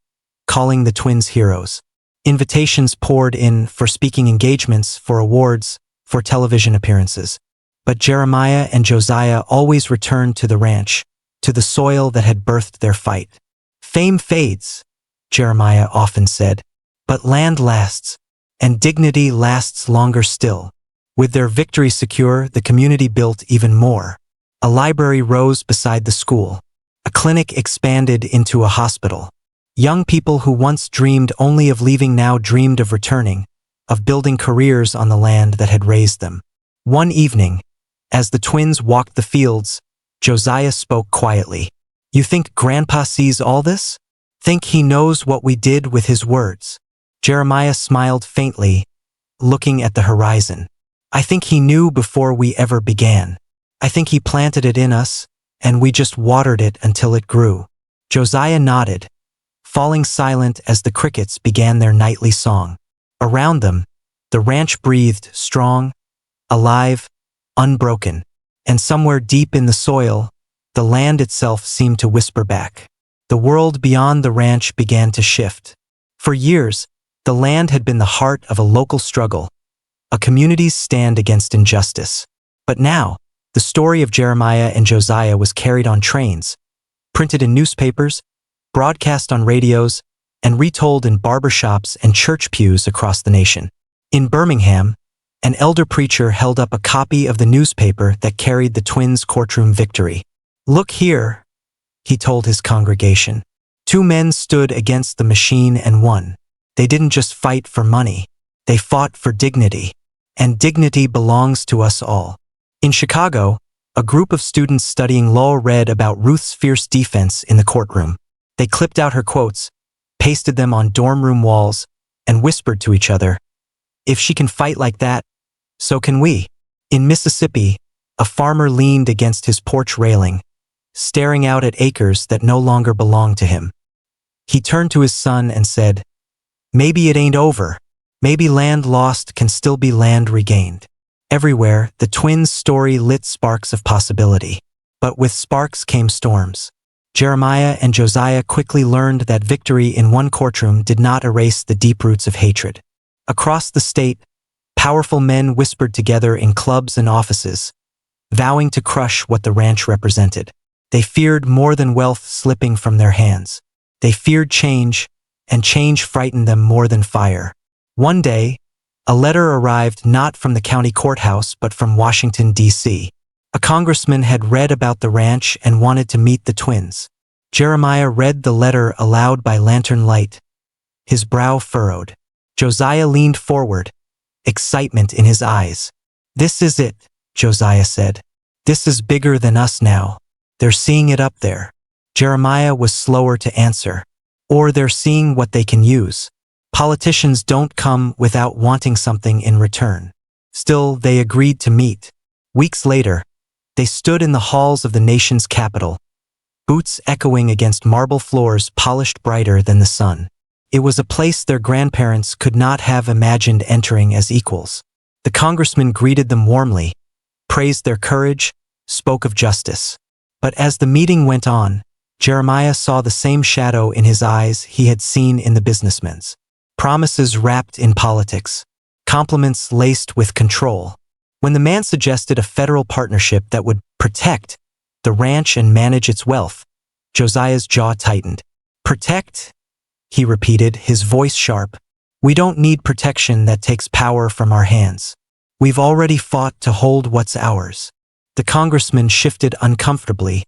calling the twins heroes. Invitations poured in for speaking engagements, for awards, for television appearances. But Jeremiah and Josiah always returned to the ranch, to the soil that had birthed their fight. "Fame fades," Jeremiah often said, "but land lasts, and dignity lasts longer still." With their victory secure, the community built even more. A library rose beside the school. A clinic expanded into a hospital. Young people who once dreamed only of leaving now dreamed of returning, of building careers on the land that had raised them. One evening, as the twins walked the fields, Josiah spoke quietly. "You think Grandpa sees all this? Think he knows what we did with his words?" Jeremiah smiled faintly, looking at the horizon. "I think he knew before we ever began. I think he planted it in us, and we just watered it until it grew." Josiah nodded, falling silent as the crickets began their nightly song. Around them, the ranch breathed strong, alive, unbroken, and somewhere deep in the soil, the land itself seemed to whisper back. The world beyond the ranch began to shift. For years, the land had been the heart of a local struggle, a community's stand against injustice. But now, the story of Jeremiah and Josiah was carried on trains, printed in newspapers, broadcast on radios, and retold in barbershops and church pews across the nation. In Birmingham, an elder preacher held up a copy of the newspaper that carried the twins' courtroom victory. "Look here," he told his congregation. "Two men stood against the machine and won. They didn't just fight for money. They fought for dignity. And dignity belongs to us all." In Chicago, a group of students studying law read about Ruth's fierce defense in the courtroom. They clipped out her quotes, pasted them on dorm room walls, and whispered to each other, "If she can fight like that, so can we." In Mississippi, a farmer leaned against his porch railing, staring out at acres that no longer belonged to him. He turned to his son and said, "Maybe it ain't over. Maybe land lost can still be land regained." Everywhere, the twins' story lit sparks of possibility. But with sparks came storms. Jeremiah and Josiah quickly learned that victory in one courtroom did not erase the deep roots of hatred. Across the state, powerful men whispered together in clubs and offices, vowing to crush what the ranch represented. They feared more than wealth slipping from their hands. They feared change, and change frightened them more than fire. One day, a letter arrived not from the county courthouse but from Washington, D.C. A congressman had read about the ranch and wanted to meet the twins. Jeremiah read the letter aloud by lantern light, his brow furrowed. Josiah leaned forward, excitement in his eyes. "This is it," Josiah said. "This is bigger than us now. They're seeing it up there." Jeremiah was slower to answer. "Or they're seeing what they can use. Politicians don't come without wanting something in return." Still, they agreed to meet. Weeks later, they stood in the halls of the nation's capital, boots echoing against marble floors polished brighter than the sun. It was a place their grandparents could not have imagined entering as equals. The congressman greeted them warmly, praised their courage, spoke of justice. But as the meeting went on, Jeremiah saw the same shadow in his eyes he had seen in the businessman's. Promises wrapped in politics, compliments laced with control. When the man suggested a federal partnership that would protect the ranch and manage its wealth, Josiah's jaw tightened. "Protect?" he repeated, his voice sharp. "We don't need protection that takes power from our hands. We've already fought to hold what's ours." The congressman shifted uncomfortably,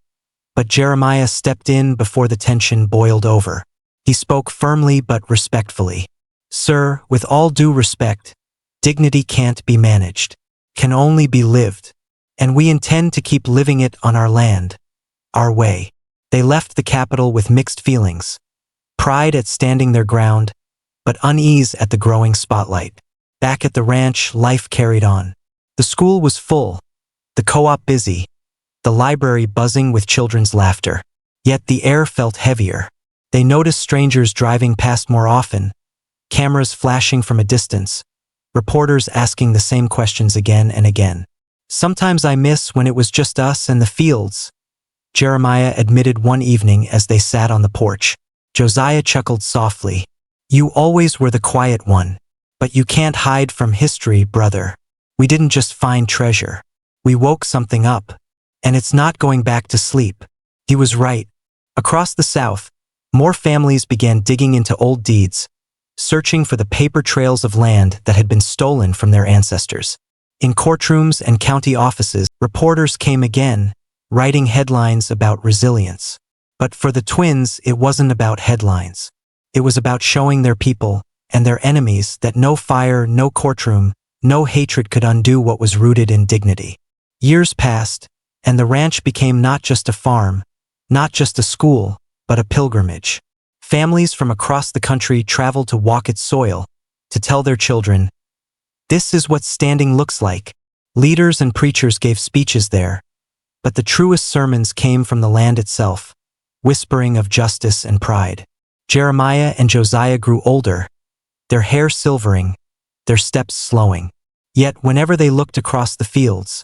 but Jeremiah stepped in before the tension boiled over. He spoke firmly but respectfully. "Sir, with all due respect, dignity can't be managed, can only be lived, and we intend to keep living it on our land, our way." They left the capital with mixed feelings, pride at standing their ground, but unease at the growing spotlight. Back at the ranch, life carried on. The school was full, the co-op busy, the library buzzing with children's laughter. Yet the air felt heavier. They noticed strangers driving past more often, cameras flashing from a distance, reporters asking the same questions again and again. "Sometimes I miss when it was just us and the fields," Jeremiah admitted one evening as they sat on the porch. Josiah chuckled softly. "You always were the quiet one. But you can't hide from history, brother. We didn't just find treasure. We woke something up. And it's not going back to sleep." He was right. Across the South, more families began digging into old deeds, searching for the paper trails of land that had been stolen from their ancestors. In courtrooms and county offices, reporters came again, writing headlines about resilience. But for the twins, it wasn't about headlines. It was about showing their people and their enemies that no fire, no courtroom, no hatred could undo what was rooted in dignity. Years passed, and the ranch became not just a farm, not just a school, but a pilgrimage. Families from across the country traveled to walk its soil, to tell their children, "This is what standing looks like." Leaders and preachers gave speeches there, but the truest sermons came from the land itself, whispering of justice and pride. Jeremiah and Josiah grew older, their hair silvering, their steps slowing. Yet whenever they looked across the fields,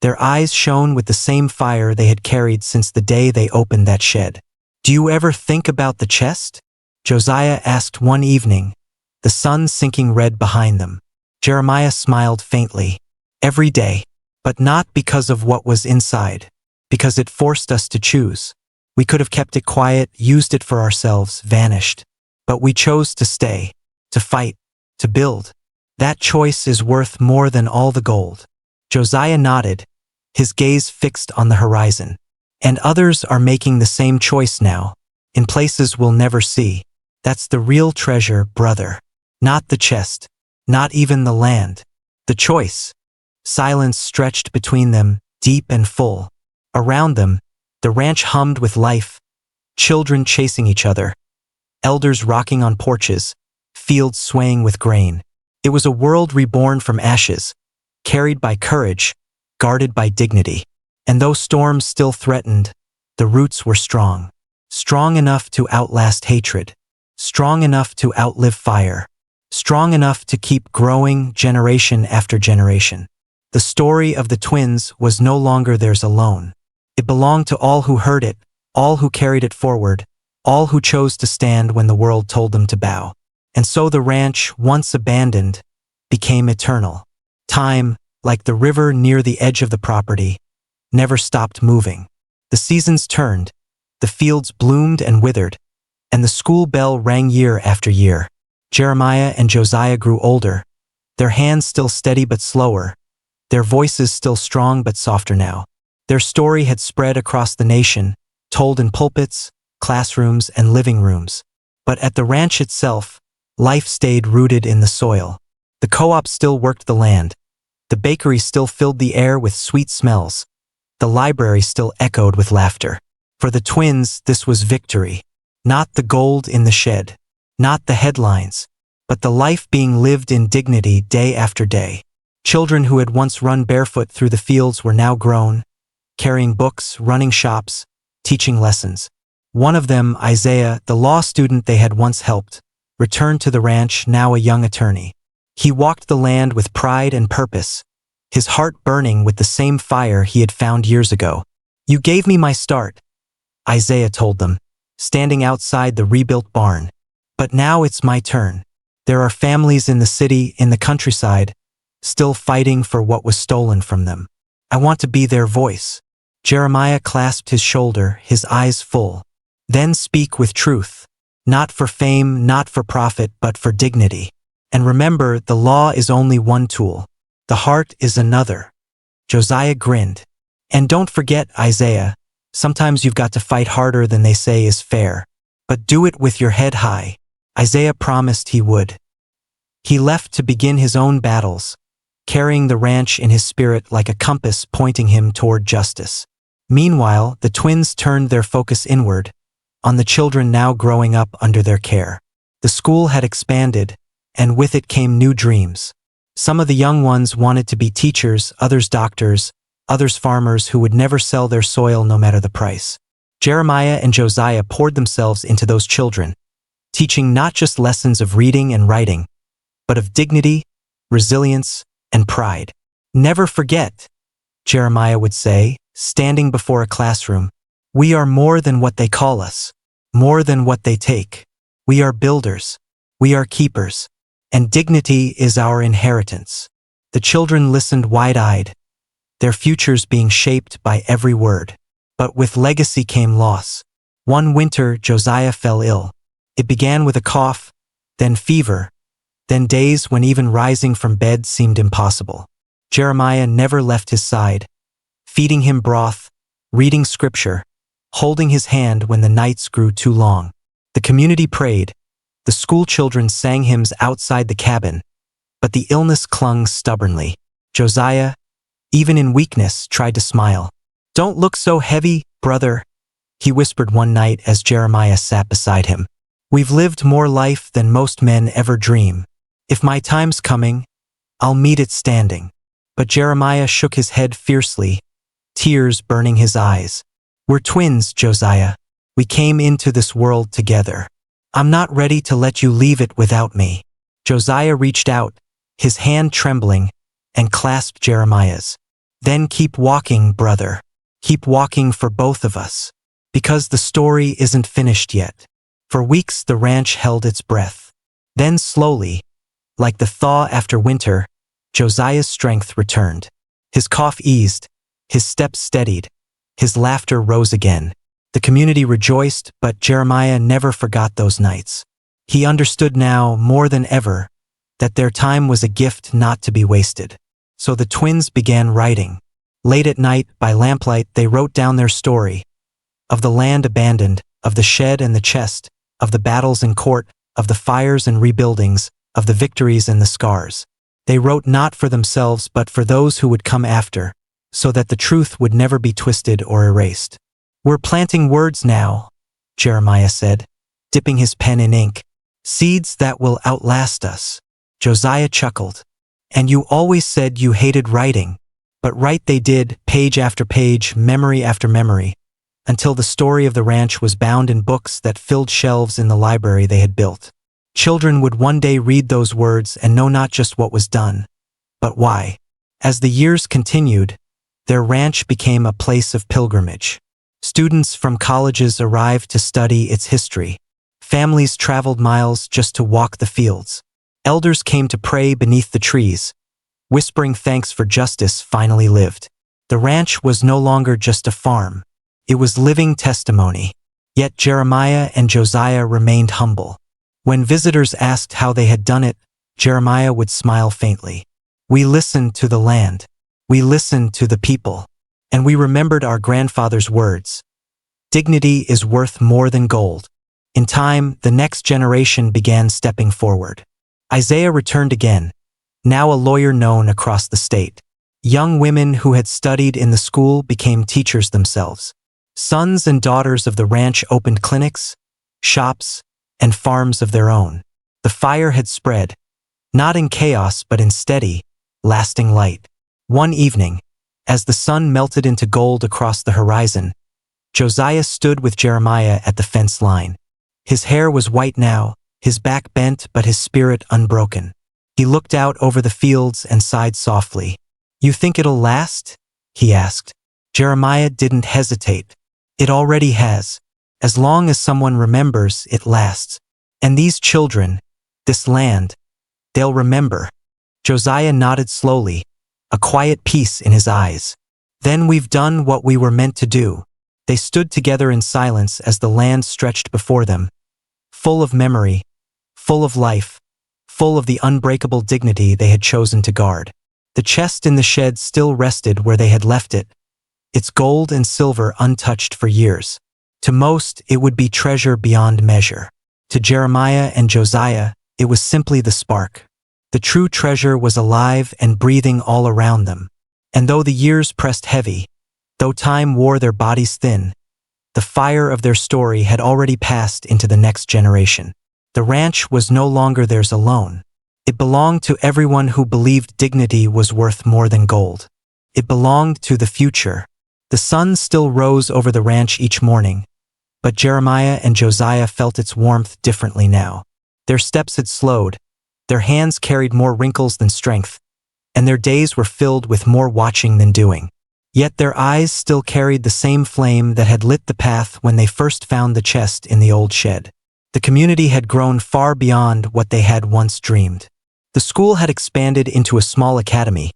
their eyes shone with the same fire they had carried since the day they opened that shed. "Do you ever think about the chest?" Josiah asked one evening, the sun sinking red behind them. Jeremiah smiled faintly. Every day. But not because of what was inside. Because it forced us to choose. We could have kept it quiet, used it for ourselves, vanished. But we chose to stay, to fight, to build. That choice is worth more than all the gold. Josiah nodded, his gaze fixed on the horizon. And others are making the same choice now, in places we'll never see. That's the real treasure, brother. Not the chest, not even the land. The choice. Silence stretched between them, deep and full. Around them, the ranch hummed with life, children chasing each other, elders rocking on porches, fields swaying with grain. It was a world reborn from ashes, carried by courage, guarded by dignity. And though storms still threatened, the roots were strong. Strong enough to outlast hatred. Strong enough to outlive fire. Strong enough to keep growing generation after generation. The story of the twins was no longer theirs alone. It belonged to all who heard it, all who carried it forward, all who chose to stand when the world told them to bow. And so the ranch, once abandoned, became eternal. Time, like the river near the edge of the property, never stopped moving. The seasons turned, the fields bloomed and withered, and the school bell rang year after year. Jeremiah and Josiah grew older, their hands still steady but slower, their voices still strong but softer now. Their story had spread across the nation, told in pulpits, classrooms, and living rooms. But at the ranch itself, life stayed rooted in the soil. The co-op still worked the land. The bakery still filled the air with sweet smells. The library still echoed with laughter. For the twins, this was victory. Not the gold in the shed, not the headlines, but the life being lived in dignity day after day. Children who had once run barefoot through the fields were now grown, carrying books, running shops, teaching lessons. One of them, Isaiah, the law student they had once helped, returned to the ranch, now a young attorney. He walked the land with pride and purpose, his heart burning with the same fire he had found years ago. "You gave me my start," Isaiah told them, standing outside the rebuilt barn. "But now it's my turn. There are families in the city, in the countryside, still fighting for what was stolen from them. I want to be their voice." Jeremiah clasped his shoulder, his eyes full. "Then speak with truth. Not for fame, not for profit, but for dignity. And remember, the law is only one tool. The heart is another." Josiah grinned. "And don't forget, Isaiah, sometimes you've got to fight harder than they say is fair. But do it with your head high." Isaiah promised he would. He left to begin his own battles, carrying the ranch in his spirit like a compass pointing him toward justice. Meanwhile, the twins turned their focus inward, on the children now growing up under their care. The school had expanded, and with it came new dreams. Some of the young ones wanted to be teachers, others doctors, others farmers who would never sell their soil no matter the price. Jeremiah and Josiah poured themselves into those children, teaching not just lessons of reading and writing, but of dignity, resilience, and pride. "Never forget," Jeremiah would say, standing before a classroom, "we are more than what they call us, more than what they take. We are builders, we are keepers, and dignity is our inheritance." The children listened wide-eyed, their futures being shaped by every word. But with legacy came loss. One winter, Josiah fell ill. It began with a cough, then fever, then days when even rising from bed seemed impossible. Jeremiah never left his side, feeding him broth, reading scripture, holding his hand when the nights grew too long. The community prayed, the school children sang hymns outside the cabin, but the illness clung stubbornly. Josiah, even in weakness, tried to smile. "Don't look so heavy, brother," he whispered one night as Jeremiah sat beside him. "We've lived more life than most men ever dream. If my time's coming, I'll meet it standing." But Jeremiah shook his head fiercely, tears burning his eyes. "We're twins, Josiah. We came into this world together. I'm not ready to let you leave it without me." Josiah reached out, his hand trembling, and clasped Jeremiah's. "Then keep walking, brother. Keep walking for both of us. Because the story isn't finished yet." For weeks the ranch held its breath. Then slowly, Like the thaw after winter, Josiah's strength returned. His cough eased, his steps steadied, his laughter rose again. The community rejoiced, but Jeremiah never forgot those nights. He understood now, more than ever, that their time was a gift not to be wasted. So the twins began writing. Late at night, by lamplight, they wrote down their story. Of the land abandoned, of the shed and the chest, of the battles in court, of the fires and rebuildings, of the victories and the scars. They wrote not for themselves but for those who would come after, so that the truth would never be twisted or erased. "We're planting words now," Jeremiah said, dipping his pen in ink. "Seeds that will outlast us." Josiah chuckled. "And you always said you hated writing." But write they did, page after page, memory after memory, until the story of the ranch was bound in books that filled shelves in the library they had built. Children would one day read those words and know not just what was done, but why. As the years continued, their ranch became a place of pilgrimage. Students from colleges arrived to study its history. Families traveled miles just to walk the fields. Elders came to pray beneath the trees, whispering thanks for justice finally lived. The ranch was no longer just a farm. It was living testimony. Yet Jeremiah and Josiah remained humble. When visitors asked how they had done it, Jeremiah would smile faintly. "We listened to the land. We listened to the people. And we remembered our grandfather's words. Dignity is worth more than gold." In time, the next generation began stepping forward. Isaiah returned again, now a lawyer known across the state. Young women who had studied in the school became teachers themselves. Sons and daughters of the ranch opened clinics, shops, and farms of their own. The fire had spread, not in chaos but in steady, lasting light. One evening, as the sun melted into gold across the horizon, Josiah stood with Jeremiah at the fence line. His hair was white now, his back bent but his spirit unbroken. He looked out over the fields and sighed softly. "You think it'll last?" he asked. Jeremiah didn't hesitate. "It already has. As long as someone remembers, it lasts. And these children, this land, they'll remember." Josiah nodded slowly, a quiet peace in his eyes. "Then we've done what we were meant to do." They stood together in silence as the land stretched before them, full of memory, full of life, full of the unbreakable dignity they had chosen to guard. The chest in the shed still rested where they had left it, its gold and silver untouched for years. To most, it would be treasure beyond measure. To Jeremiah and Josiah, it was simply the spark. The true treasure was alive and breathing all around them. And though the years pressed heavy, though time wore their bodies thin, the fire of their story had already passed into the next generation. The ranch was no longer theirs alone. It belonged to everyone who believed dignity was worth more than gold. It belonged to the future. The sun still rose over the ranch each morning, but Jeremiah and Josiah felt its warmth differently now. Their steps had slowed, their hands carried more wrinkles than strength, and their days were filled with more watching than doing. Yet their eyes still carried the same flame that had lit the path when they first found the chest in the old shed. The community had grown far beyond what they had once dreamed. The school had expanded into a small academy,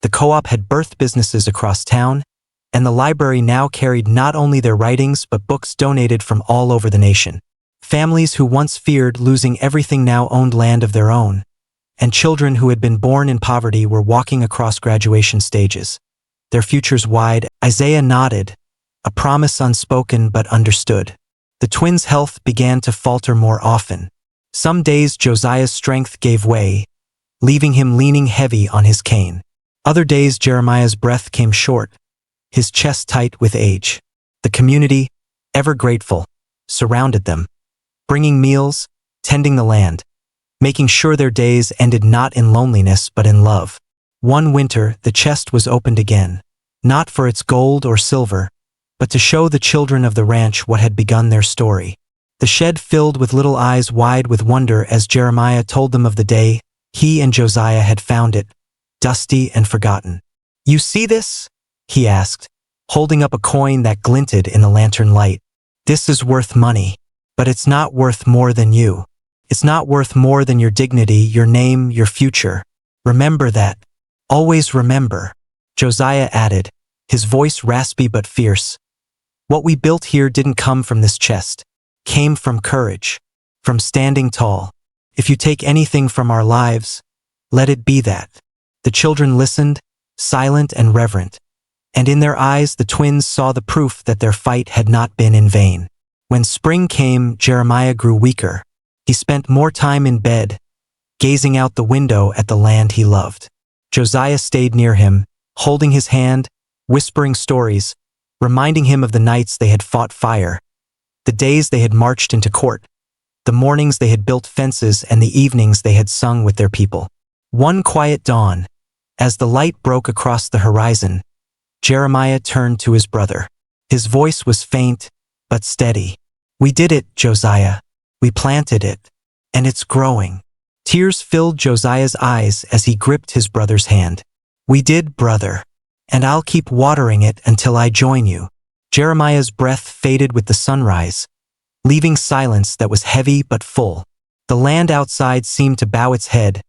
the co-op had birthed businesses across town, and the library now carried not only their writings but books donated from all over the nation. Families who once feared losing everything now owned land of their own, and children who had been born in poverty were walking across graduation stages, their futures wide. Isaiah nodded, a promise unspoken but understood. The twins' health began to falter more often. Some days Josiah's strength gave way, leaving him leaning heavy on his cane. Other days Jeremiah's breath came short, his chest tight with age. The community, ever grateful, surrounded them, bringing meals, tending the land, making sure their days ended not in loneliness but in love. One winter, the chest was opened again, not for its gold or silver, but to show the children of the ranch what had begun their story. The shed filled with little eyes wide with wonder as Jeremiah told them of the day he and Josiah had found it, dusty and forgotten. "You see this?" he asked, holding up a coin that glinted in the lantern light. "This is worth money, but it's not worth more than you. It's not worth more than your dignity, your name, your future. Remember that. Always remember. Josiah added, his voice raspy but fierce. What we built here didn't come from this chest. Came from courage. From standing tall. If you take anything from our lives, let it be that. The children listened, silent and reverent. And in their eyes the twins saw the proof that their fight had not been in vain. When spring came, Jeremiah grew weaker. He spent more time in bed, gazing out the window at the land he loved. Josiah stayed near him, holding his hand, whispering stories, reminding him of the nights they had fought fire, the days they had marched into court, the mornings they had built fences and the evenings they had sung with their people. One quiet dawn, as the light broke across the horizon, Jeremiah turned to his brother. His voice was faint, but steady. We did it, Josiah. We planted it. And it's growing. Tears filled Josiah's eyes as he gripped his brother's hand. We did, brother. And I'll keep watering it until I join you. Jeremiah's breath faded with the sunrise, leaving silence that was heavy but full. The land outside seemed to bow its head,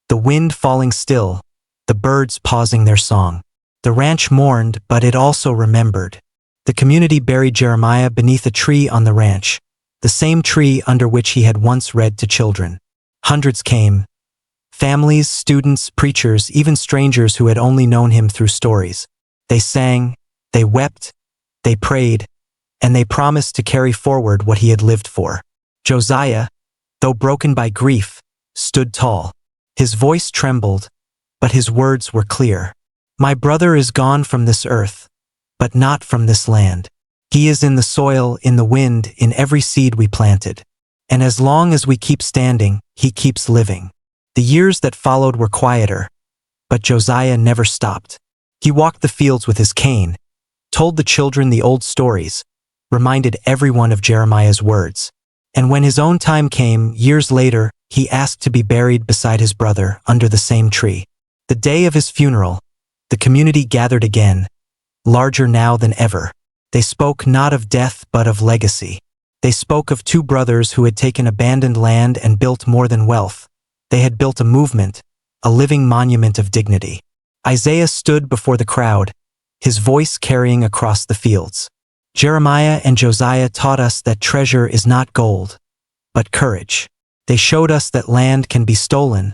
the wind falling still, the birds pausing their song. The ranch mourned, but it also remembered. The community buried Jeremiah beneath a tree on the ranch, the same tree under which he had once read to children. Hundreds came. Families, students, preachers, even strangers who had only known him through stories. They sang, they wept, they prayed, and they promised to carry forward what he had lived for. Josiah, though broken by grief, stood tall. His voice trembled, but his words were clear. My brother is gone from this earth, but not from this land. He is in the soil, in the wind, in every seed we planted. And as long as we keep standing, he keeps living. The years that followed were quieter, but Josiah never stopped. He walked the fields with his cane, told the children the old stories, reminded everyone of Jeremiah's words. And when his own time came, years later, he asked to be buried beside his brother under the same tree. The day of his funeral, the community gathered again, larger now than ever. They spoke not of death but of legacy. They spoke of two brothers who had taken abandoned land and built more than wealth. They had built a movement, a living monument of dignity. Isaiah stood before the crowd, his voice carrying across the fields. Jeremiah and Josiah taught us that treasure is not gold, but courage. They showed us that land can be stolen,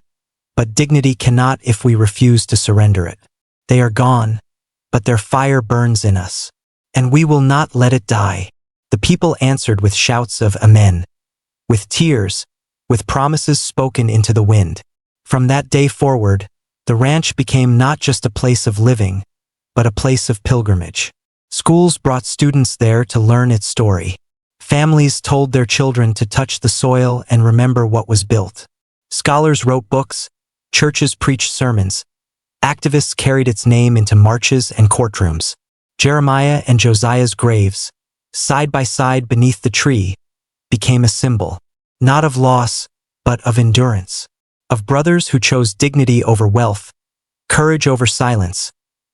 but dignity cannot if we refuse to surrender it. They are gone, but their fire burns in us, and we will not let it die. The people answered with shouts of Amen, with tears, with promises spoken into the wind. From that day forward, the ranch became not just a place of living, but a place of pilgrimage. Schools brought students there to learn its story. Families told their children to touch the soil and remember what was built. Scholars wrote books, churches preached sermons, activists carried its name into marches and courtrooms. Jeremiah and Josiah's graves, side by side beneath the tree, became a symbol, not of loss, but of endurance, of brothers who chose dignity over wealth, courage over silence,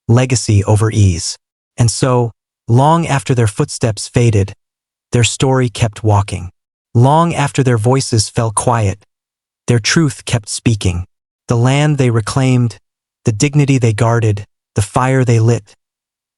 legacy over ease. And so, long after their footsteps faded, their story kept walking. Long after their voices fell quiet, their truth kept speaking. The land they reclaimed, the dignity they guarded, the fire they lit,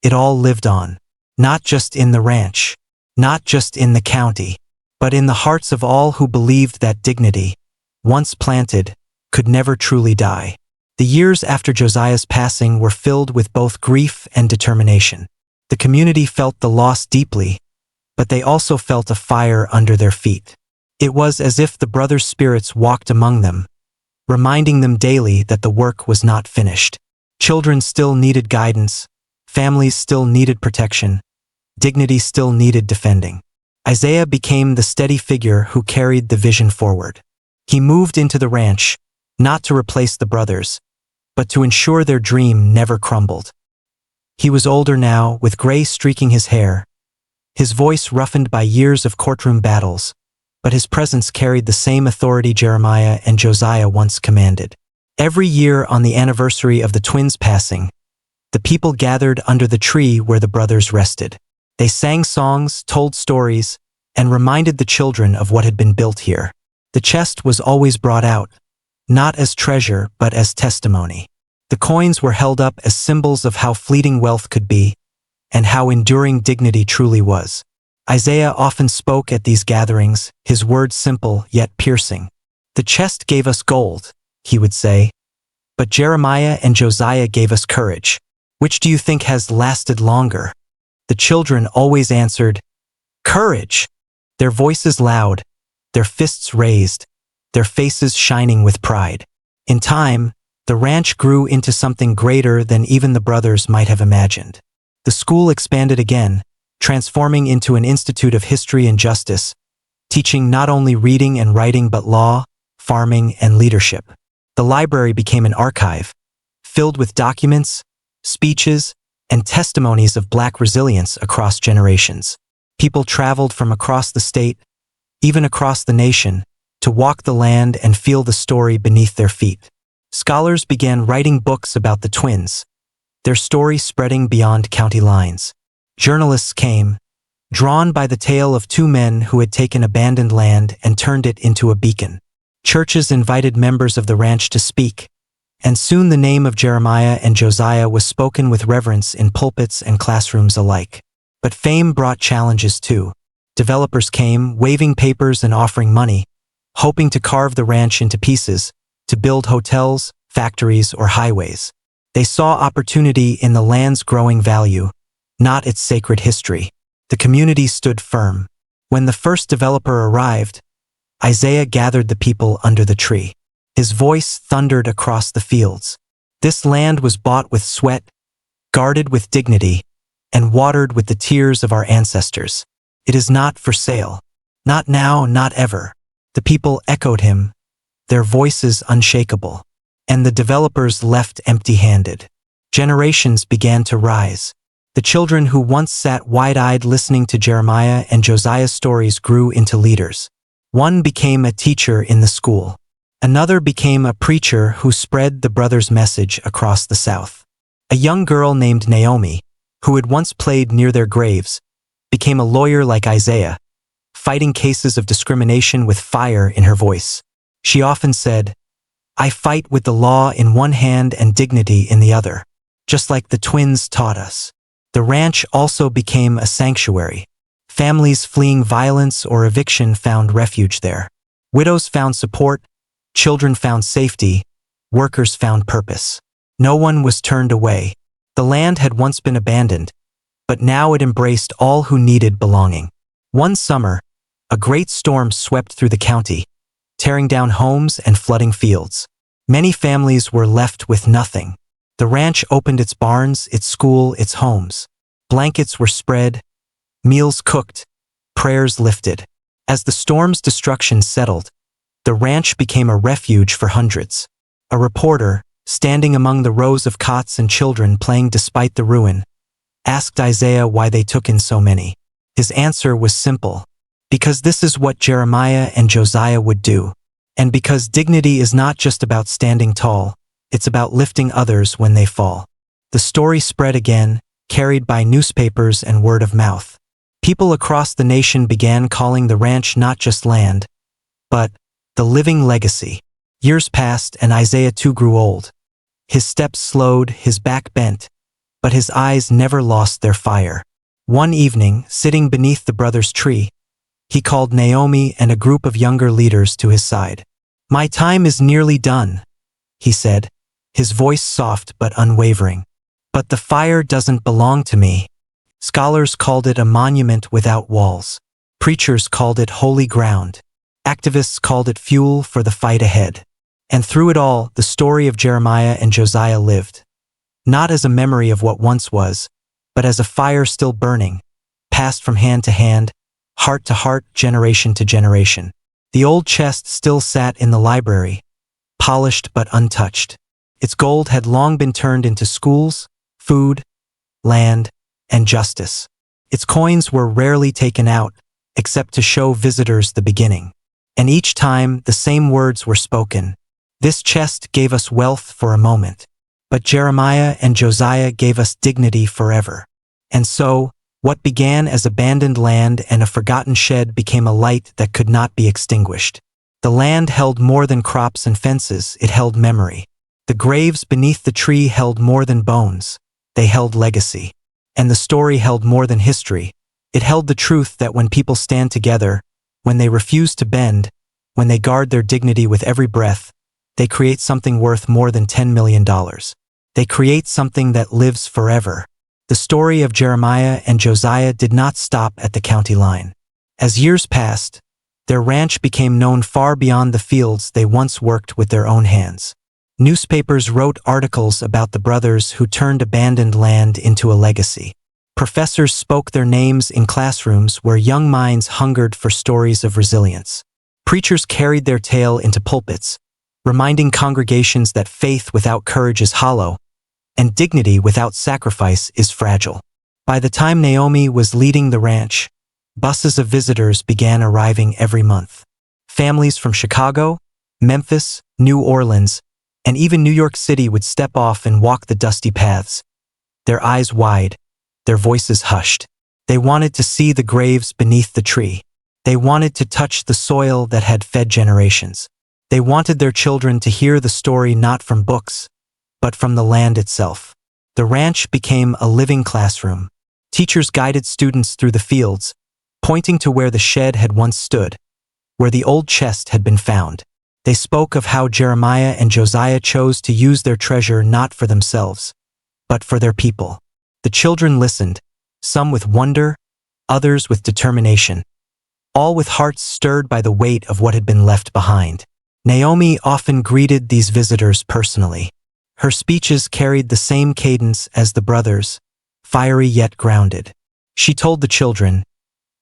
it all lived on, not just in the ranch, not just in the county, but in the hearts of all who believed that dignity, once planted, could never truly die. The years after Josiah's passing were filled with both grief and determination. The community felt the loss deeply, but they also felt a fire under their feet. It was as if the brothers' spirits walked among them, reminding them daily that the work was not finished. Children still needed guidance, families still needed protection, dignity still needed defending. Isaiah became the steady figure who carried the vision forward. He moved into the ranch, not to replace the brothers, but to ensure their dream never crumbled. He was older now, with gray streaking his hair, his voice roughened by years of courtroom battles, but his presence carried the same authority Jeremiah and Josiah once commanded. Every year on the anniversary of the twins' passing, the people gathered under the tree where the brothers rested. They sang songs, told stories, and reminded the children of what had been built here. The chest was always brought out, not as treasure but as testimony. The coins were held up as symbols of how fleeting wealth could be, and how enduring dignity truly was. Isaiah often spoke at these gatherings, his words simple yet piercing. "The chest gave us gold," he would say, "but Jeremiah and Josiah gave us courage. Which do you think has lasted longer?" The children always answered, "Courage!" Their voices loud, their fists raised, their faces shining with pride. In time, the ranch grew into something greater than even the brothers might have imagined. The school expanded again, transforming into an institute of history and justice, teaching not only reading and writing but law, farming, and leadership. The library became an archive, filled with documents, speeches, and testimonies of Black resilience across generations. People traveled from across the state, even across the nation, to walk the land and feel the story beneath their feet. Scholars began writing books about the twins, their story spreading beyond county lines. Journalists came, drawn by the tale of two men who had taken abandoned land and turned it into a beacon. Churches invited members of the ranch to speak, and soon the name of Jeremiah and Josiah was spoken with reverence in pulpits and classrooms alike. But fame brought challenges too. Developers came, waving papers and offering money, hoping to carve the ranch into pieces, to build hotels, factories, or highways. They saw opportunity in the land's growing value, not its sacred history. The community stood firm. When the first developer arrived, Isaiah gathered the people under the tree. His voice thundered across the fields. "This land was bought with sweat, guarded with dignity, and watered with the tears of our ancestors. It is not for sale. Not now, not ever." The people echoed him, their voices unshakable. And the developers left empty-handed. Generations began to rise. The children who once sat wide-eyed listening to Jeremiah and Josiah's stories grew into leaders. One became a teacher in the school. Another became a preacher who spread the brothers' message across the South. A young girl named Naomi, who had once played near their graves, became a lawyer like Isaiah, fighting cases of discrimination with fire in her voice. She often said, "I fight with the law in one hand and dignity in the other, just like the twins taught us." The ranch also became a sanctuary. Families fleeing violence or eviction found refuge there. Widows found support, children found safety, workers found purpose. No one was turned away. The land had once been abandoned, but now it embraced all who needed belonging. One summer, a great storm swept through the county, tearing down homes and flooding fields. Many families were left with nothing. The ranch opened its barns, its school, its homes. Blankets were spread, meals cooked, prayers lifted. As the storm's destruction settled, the ranch became a refuge for hundreds. A reporter, standing among the rows of cots and children playing despite the ruin, asked Isaiah why they took in so many. His answer was simple: because this is what Jeremiah and Josiah would do. And because dignity is not just about standing tall, it's about lifting others when they fall. The story spread again, carried by newspapers and word of mouth. People across the nation began calling the ranch not just land, but the living legacy. Years passed and Isaiah too grew old. His steps slowed, his back bent, but his eyes never lost their fire. One evening, sitting beneath the brothers' tree, he called Naomi and a group of younger leaders to his side. "My time is nearly done," he said, his voice soft but unwavering. "But the fire doesn't belong to me." Scholars called it a monument without walls. Preachers called it holy ground. Activists called it fuel for the fight ahead. And through it all, the story of Jeremiah and Josiah lived. Not as a memory of what once was, but as a fire still burning, passed from hand to hand, heart to heart, generation to generation. The old chest still sat in the library, polished but untouched. Its gold had long been turned into schools, food, land, and justice. Its coins were rarely taken out, except to show visitors the beginning. And each time, the same words were spoken. "This chest gave us wealth for a moment, but Jeremiah and Josiah gave us dignity forever." And so, what began as abandoned land and a forgotten shed became a light that could not be extinguished. The land held more than crops and fences, it held memory. The graves beneath the tree held more than bones, they held legacy. And the story held more than history, it held the truth that when people stand together, when they refuse to bend, when they guard their dignity with every breath, they create something worth more than $10 million. They create something that lives forever. The story of Jeremiah and Josiah did not stop at the county line. As years passed, their ranch became known far beyond the fields they once worked with their own hands. Newspapers wrote articles about the brothers who turned abandoned land into a legacy. Professors spoke their names in classrooms where young minds hungered for stories of resilience. Preachers carried their tale into pulpits, reminding congregations that faith without courage is hollow, and dignity without sacrifice is fragile. By the time Naomi was leading the ranch, buses of visitors began arriving every month. Families from Chicago, Memphis, New Orleans, and even New York City would step off and walk the dusty paths, their eyes wide, their voices hushed. They wanted to see the graves beneath the tree. They wanted to touch the soil that had fed generations. They wanted their children to hear the story not from books, but from the land itself. The ranch became a living classroom. Teachers guided students through the fields, pointing to where the shed had once stood, where the old chest had been found. They spoke of how Jeremiah and Josiah chose to use their treasure not for themselves, but for their people. The children listened, some with wonder, others with determination, all with hearts stirred by the weight of what had been left behind. Naomi often greeted these visitors personally. Her speeches carried the same cadence as the brothers, fiery yet grounded. She told the children,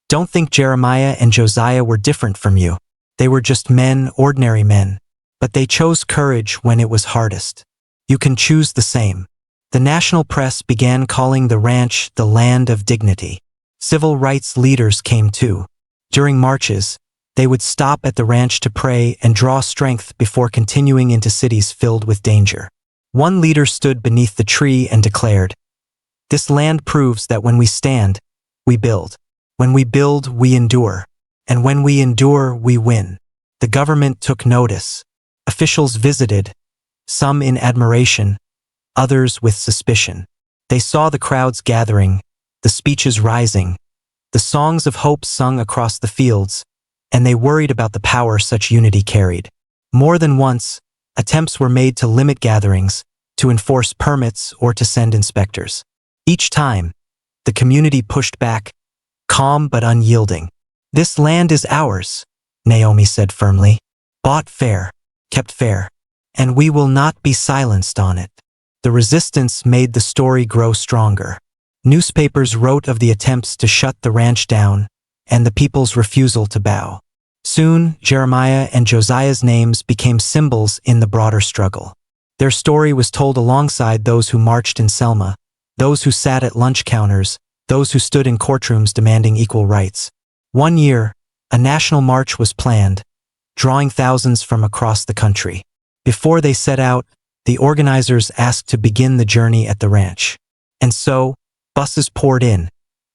"Don't think Jeremiah and Josiah were different from you. They were just men, ordinary men. But they chose courage when it was hardest. You can choose the same." The national press began calling the ranch the land of dignity. Civil rights leaders came too. During marches, they would stop at the ranch to pray and draw strength before continuing into cities filled with danger. One leader stood beneath the tree and declared, "This land proves that when we stand, we build. When we build, we endure. And when we endure, we win." The government took notice. Officials visited, some in admiration, others with suspicion. They saw the crowds gathering, the speeches rising, the songs of hope sung across the fields, and they worried about the power such unity carried. More than once, attempts were made to limit gatherings, to enforce permits, or to send inspectors. Each time, the community pushed back, calm but unyielding. "This land is ours," Naomi said firmly. "Bought fair, kept fair, and we will not be silenced on it." The resistance made the story grow stronger. Newspapers wrote of the attempts to shut the ranch down and the people's refusal to bow. Soon, Jeremiah and Josiah's names became symbols in the broader struggle. Their story was told alongside those who marched in Selma, those who sat at lunch counters, those who stood in courtrooms demanding equal rights. One year, a national march was planned, drawing thousands from across the country. Before they set out, the organizers asked to begin the journey at the ranch. And so, buses poured in,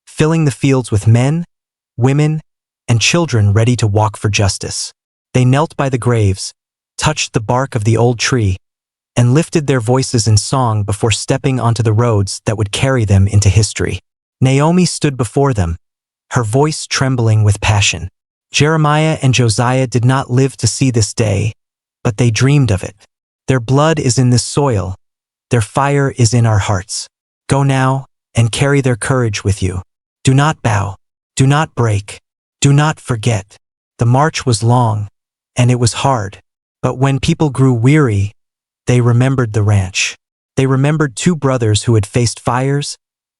filling the fields with men, women, and children ready to walk for justice. They knelt by the graves, touched the bark of the old tree, and lifted their voices in song before stepping onto the roads that would carry them into history. Naomi stood before them, her voice trembling with passion. Jeremiah and Josiah did not live to see this day, but they dreamed of it. Their blood is in this soil, their fire is in our hearts. Go now and carry their courage with you. Do not bow, do not break, do not forget. The march was long, and it was hard, but when people grew weary, they remembered the ranch. They remembered two brothers who had faced fires,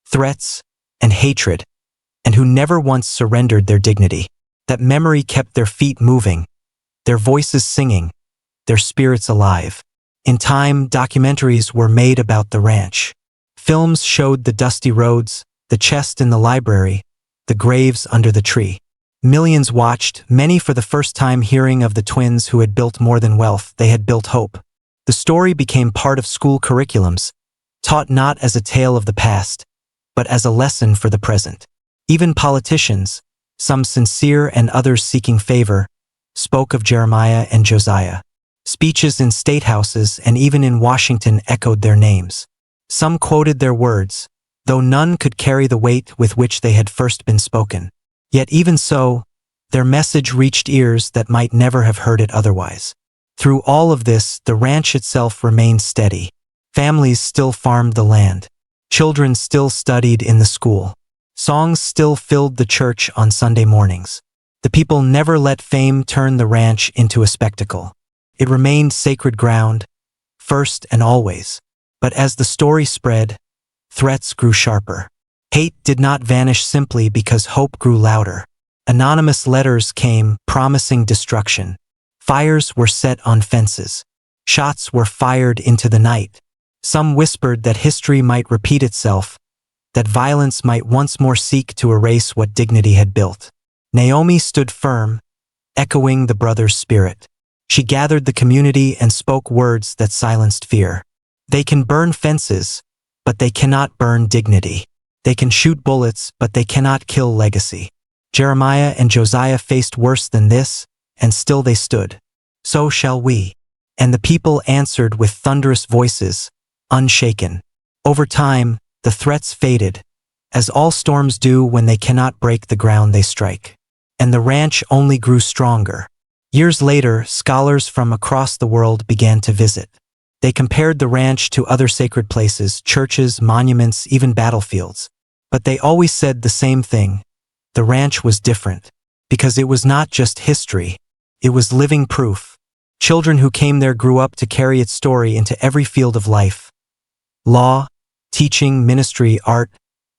threats, and hatred, and who never once surrendered their dignity. That memory kept their feet moving, their voices singing, their spirits alive. In time, documentaries were made about the ranch. Films showed the dusty roads, the chest in the library, the graves under the tree. Millions watched, many for the first time hearing of the twins who had built more than wealth, they had built hope. The story became part of school curriculums, taught not as a tale of the past, but as a lesson for the present. Even politicians, some sincere and others seeking favor, spoke of Jeremiah and Josiah. Speeches in state houses and even in Washington echoed their names. Some quoted their words, though none could carry the weight with which they had first been spoken. Yet even so, their message reached ears that might never have heard it otherwise. Through all of this, the ranch itself remained steady. Families still farmed the land. Children still studied in the school. Songs still filled the church on Sunday mornings. The people never let fame turn the ranch into a spectacle. It remained sacred ground, first and always. But as the story spread, threats grew sharper. Hate did not vanish simply because hope grew louder. Anonymous letters came promising destruction. Fires were set on fences. Shots were fired into the night. Some whispered that history might repeat itself, that violence might once more seek to erase what dignity had built. Naomi stood firm, echoing the brothers' spirit. She gathered the community and spoke words that silenced fear. They can burn fences, but they cannot burn dignity. They can shoot bullets, but they cannot kill legacy. Jeremiah and Josiah faced worse than this, and still they stood. So shall we. And the people answered with thunderous voices, unshaken. Over time, the threats faded, as all storms do when they cannot break the ground they strike. And the ranch only grew stronger. Years later, scholars from across the world began to visit. They compared the ranch to other sacred places, churches, monuments, even battlefields. But they always said the same thing. The ranch was different, because it was not just history, it was living proof. Children who came there grew up to carry its story into every field of life. Law, teaching, ministry, art,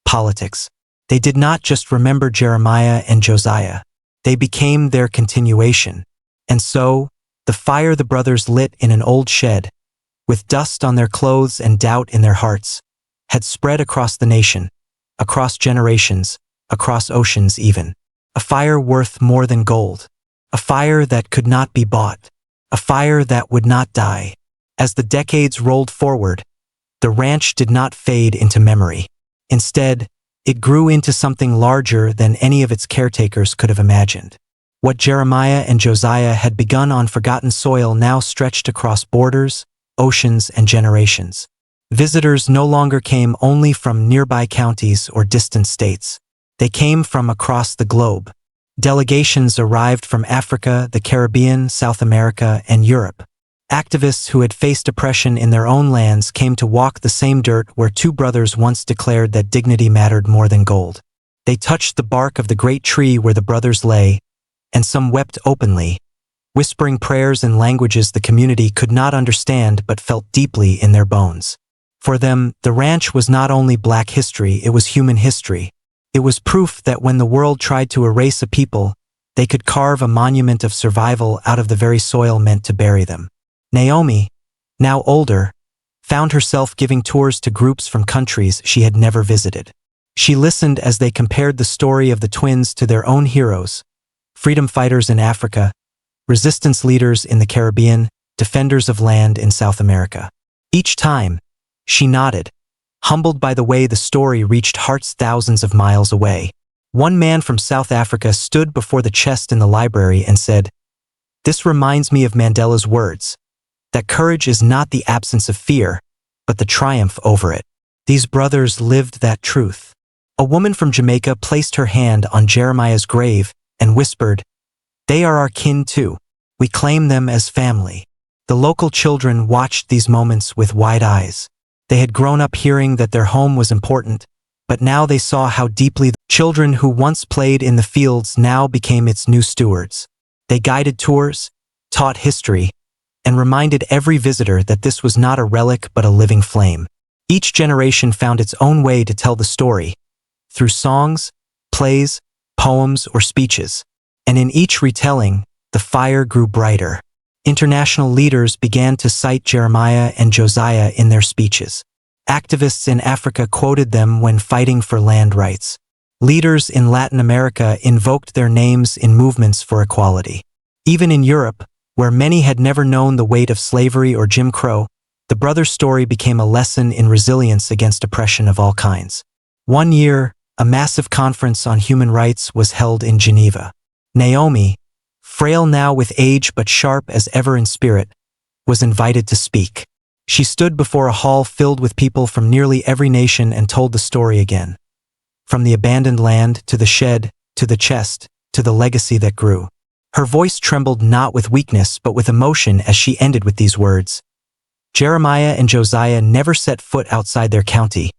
politics. They did not just remember Jeremiah and Josiah. They became their continuation. And so, the fire the brothers lit in an old shed, with dust on their clothes and doubt in their hearts, had spread across the nation, across generations, across oceans even. A fire worth more than gold. A fire that could not be bought. A fire that would not die. As the decades rolled forward, the ranch did not fade into memory. Instead, it grew into something larger than any of its caretakers could have imagined. What Jeremiah and Josiah had begun on forgotten soil now stretched across borders, oceans, and generations. Visitors no longer came only from nearby counties or distant states. They came from across the globe. Delegations arrived from Africa, the Caribbean, South America, and Europe. Activists who had faced oppression in their own lands came to walk the same dirt where two brothers once declared that dignity mattered more than gold. They touched the bark of the great tree where the brothers lay, and some wept openly, whispering prayers in languages the community could not understand but felt deeply in their bones. For them, the ranch was not only Black history, it was human history. It was proof that when the world tried to erase a people, they could carve a monument of survival out of the very soil meant to bury them. Naomi, now older, found herself giving tours to groups from countries she had never visited. She listened as they compared the story of the twins to their own heroes, freedom fighters in Africa, resistance leaders in the Caribbean, defenders of land in South America. Each time, she nodded, humbled by the way the story reached hearts thousands of miles away. One man from South Africa stood before the chest in the library and said, "This reminds me of Mandela's words, that courage is not the absence of fear, but the triumph over it." These brothers lived that truth. A woman from Jamaica placed her hand on Jeremiah's grave and whispered, "They are our kin too. We claim them as family." The local children watched these moments with wide eyes. They had grown up hearing that their home was important, but now they saw how deeply the children who once played in the fields now became its new stewards. They guided tours, taught history, and reminded every visitor that this was not a relic but a living flame. Each generation found its own way to tell the story, through songs, plays, poems, or speeches. And in each retelling, the fire grew brighter. International leaders began to cite Jeremiah and Josiah in their speeches. Activists in Africa quoted them when fighting for land rights. Leaders in Latin America invoked their names in movements for equality. Even in Europe, where many had never known the weight of slavery or Jim Crow, the brothers' story became a lesson in resilience against oppression of all kinds. One year, a massive conference on human rights was held in Geneva. Naomi, frail now with age but sharp as ever in spirit, was invited to speak. She stood before a hall filled with people from nearly every nation and told the story again. From the abandoned land, to the shed, to the chest, to the legacy that grew. Her voice trembled not with weakness but with emotion as she ended with these words. Jeremiah and Josiah never set foot outside their county,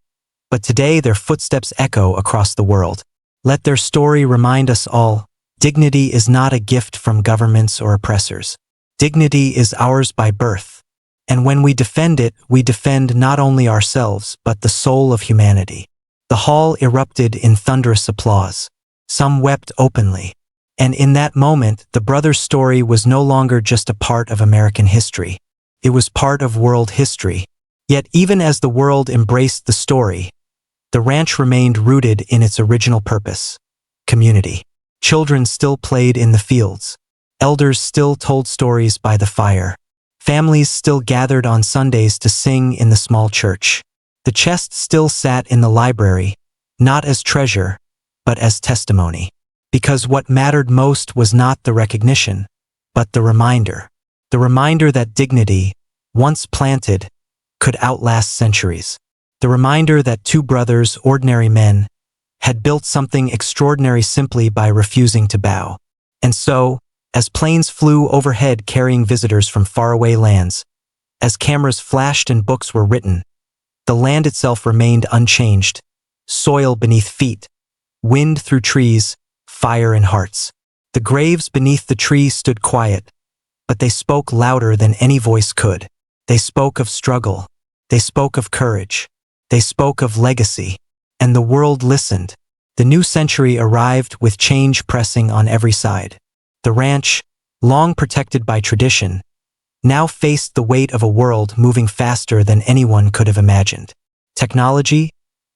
but today their footsteps echo across the world. Let their story remind us all, dignity is not a gift from governments or oppressors. Dignity is ours by birth, and when we defend it, we defend not only ourselves but the soul of humanity. The hall erupted in thunderous applause. Some wept openly, and in that moment the brothers' story was no longer just a part of American history. It was part of world history. Yet even as the world embraced the story, the ranch remained rooted in its original purpose: community. Children still played in the fields. Elders still told stories by the fire. Families still gathered on Sundays to sing in the small church. The chest still sat in the library, not as treasure, but as testimony. Because what mattered most was not the recognition, but the reminder. The reminder that dignity, once planted, could outlast centuries. The reminder that two brothers, ordinary men, had built something extraordinary simply by refusing to bow. And so, as planes flew overhead carrying visitors from faraway lands, as cameras flashed and books were written, the land itself remained unchanged, soil beneath feet, wind through trees, fire in hearts. The graves beneath the tree stood quiet, but they spoke louder than any voice could. They spoke of struggle. They spoke of courage. They spoke of legacy. And the world listened. The new century arrived with change pressing on every side. The ranch, long protected by tradition, now faced the weight of a world moving faster than anyone could have imagined. Technology,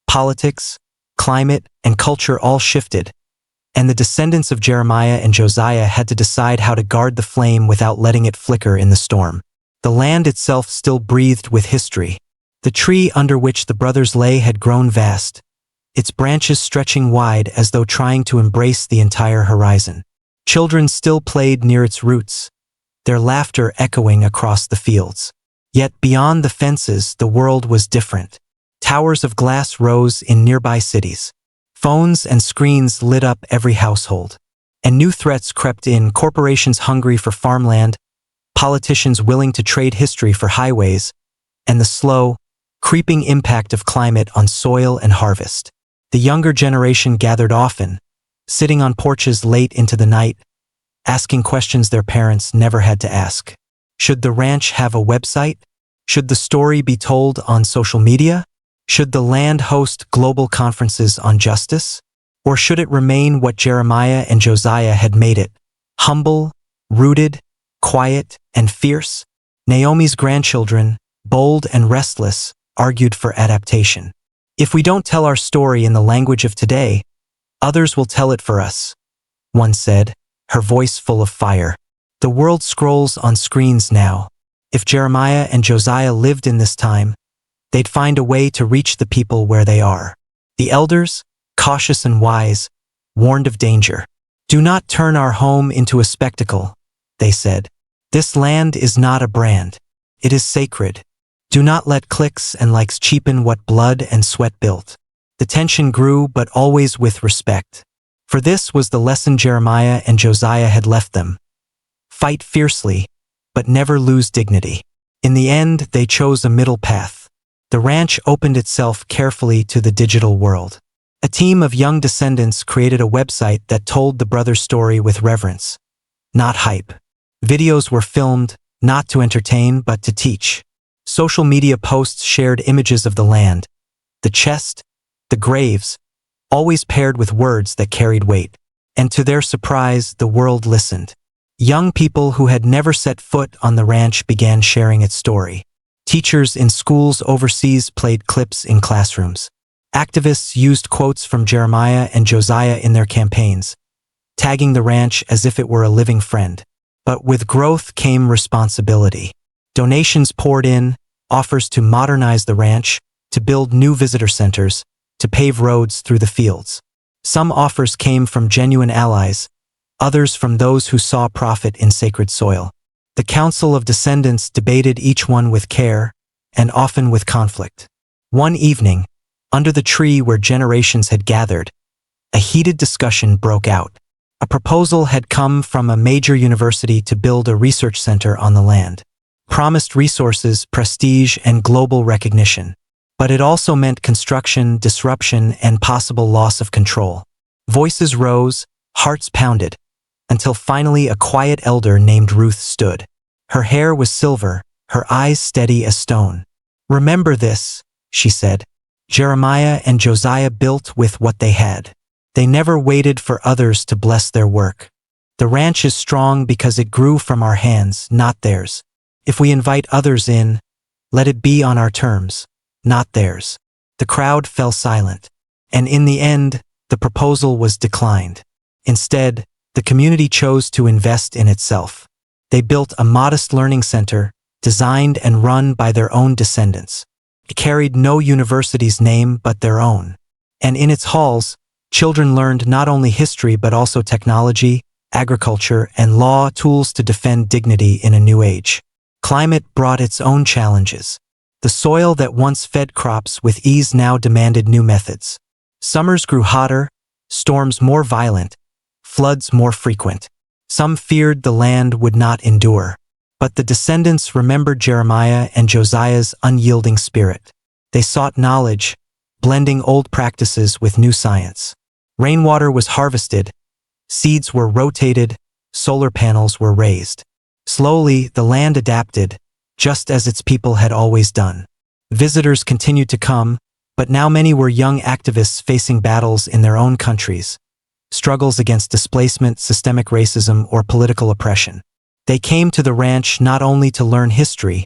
politics, climate, and culture all shifted, and the descendants of Jeremiah and Josiah had to decide how to guard the flame without letting it flicker in the storm. The land itself still breathed with history. The tree under which the brothers lay had grown vast, its branches stretching wide as though trying to embrace the entire horizon. Children still played near its roots, their laughter echoing across the fields. Yet beyond the fences, the world was different. Towers of glass rose in nearby cities. Phones and screens lit up every household. And new threats crept in: corporations hungry for farmland, politicians willing to trade history for highways, and the slow, creeping impact of climate on soil and harvest. The younger generation gathered often, sitting on porches late into the night, asking questions their parents never had to ask. Should the ranch have a website? Should the story be told on social media? Should the land host global conferences on justice? Or should it remain what Jeremiah and Josiah had made it: humble, rooted, quiet, and fierce? Naomi's grandchildren, bold and restless, argued for adaptation. If we don't tell our story in the language of today, others will tell it for us, one said, her voice full of fire. The world scrolls on screens now. If Jeremiah and Josiah lived in this time, they'd find a way to reach the people where they are. The elders, cautious and wise, warned of danger. Do not turn our home into a spectacle, they said. This land is not a brand. It is sacred. Do not let clicks and likes cheapen what blood and sweat built. The tension grew, but always with respect. For this was the lesson Jeremiah and Josiah had left them. Fight fiercely, but never lose dignity. In the end, they chose a middle path. The ranch opened itself carefully to the digital world. A team of young descendants created a website that told the brothers' story with reverence, not hype. Videos were filmed, not to entertain, but to teach. Social media posts shared images of the land, the chest, the graves, always paired with words that carried weight. And to their surprise, the world listened. Young people who had never set foot on the ranch began sharing its story. Teachers in schools overseas played clips in classrooms. Activists used quotes from Jeremiah and Josiah in their campaigns, tagging the ranch as if it were a living friend. But with growth came responsibility. Donations poured in, offers to modernize the ranch, to build new visitor centers, to pave roads through the fields. Some offers came from genuine allies, others from those who saw profit in sacred soil. The council of descendants debated each one with care, and often with conflict. One evening, under the tree where generations had gathered, a heated discussion broke out. A proposal had come from a major university to build a research center on the land. Promised resources, prestige, and global recognition. But it also meant construction, disruption, and possible loss of control. Voices rose, hearts pounded, until finally a quiet elder named Ruth stood. Her hair was silver, her eyes steady as stone. "Remember this," she said. "Jeremiah and Josiah built with what they had. They never waited for others to bless their work. The ranch is strong because it grew from our hands, not theirs. If we invite others in, let it be on our terms, not theirs." The crowd fell silent, and in the end, the proposal was declined. Instead, the community chose to invest in itself. They built a modest learning center, designed and run by their own descendants. It carried no university's name but their own. And in its halls, children learned not only history but also technology, agriculture, and law, tools to defend dignity in a new age. Climate brought its own challenges. The soil that once fed crops with ease now demanded new methods. Summers grew hotter, storms more violent, floods more frequent. Some feared the land would not endure. But the descendants remembered Jeremiah and Josiah's unyielding spirit. They sought knowledge, blending old practices with new science. Rainwater was harvested, seeds were rotated, solar panels were raised. Slowly, the land adapted, just as its people had always done. Visitors continued to come, but now many were young activists facing battles in their own countries. Struggles against displacement, systemic racism, or political oppression. They came to the ranch not only to learn history,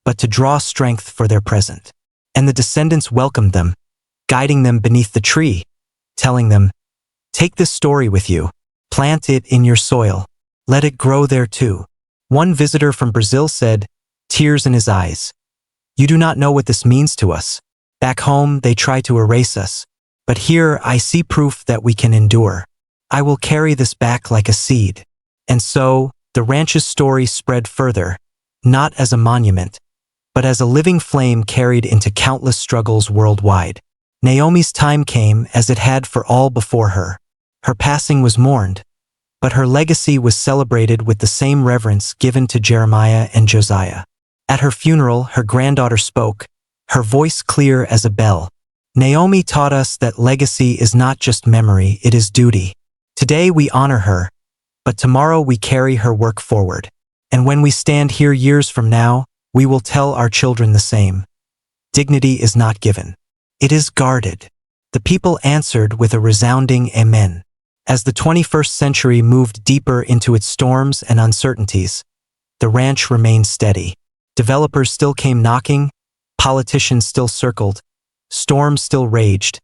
but to draw strength for their present. And the descendants welcomed them, guiding them beneath the tree, telling them, "Take this story with you, plant it in your soil, let it grow there too." One visitor from Brazil said, tears in his eyes, "You do not know what this means to us. Back home, they try to erase us. But here, I see proof that we can endure. I will carry this back like a seed." And so, the ranch's story spread further, not as a monument, but as a living flame carried into countless struggles worldwide. Naomi's time came as it had for all before her. Her passing was mourned, but her legacy was celebrated with the same reverence given to Jeremiah and Josiah. At her funeral, her granddaughter spoke, her voice clear as a bell. "Naomi taught us that legacy is not just memory, it is duty. Today we honor her, but tomorrow we carry her work forward. And when we stand here years from now, we will tell our children the same. Dignity is not given. It is guarded." The people answered with a resounding amen. As the 21st century moved deeper into its storms and uncertainties, the ranch remained steady. Developers still came knocking, politicians still circled, storms still raged,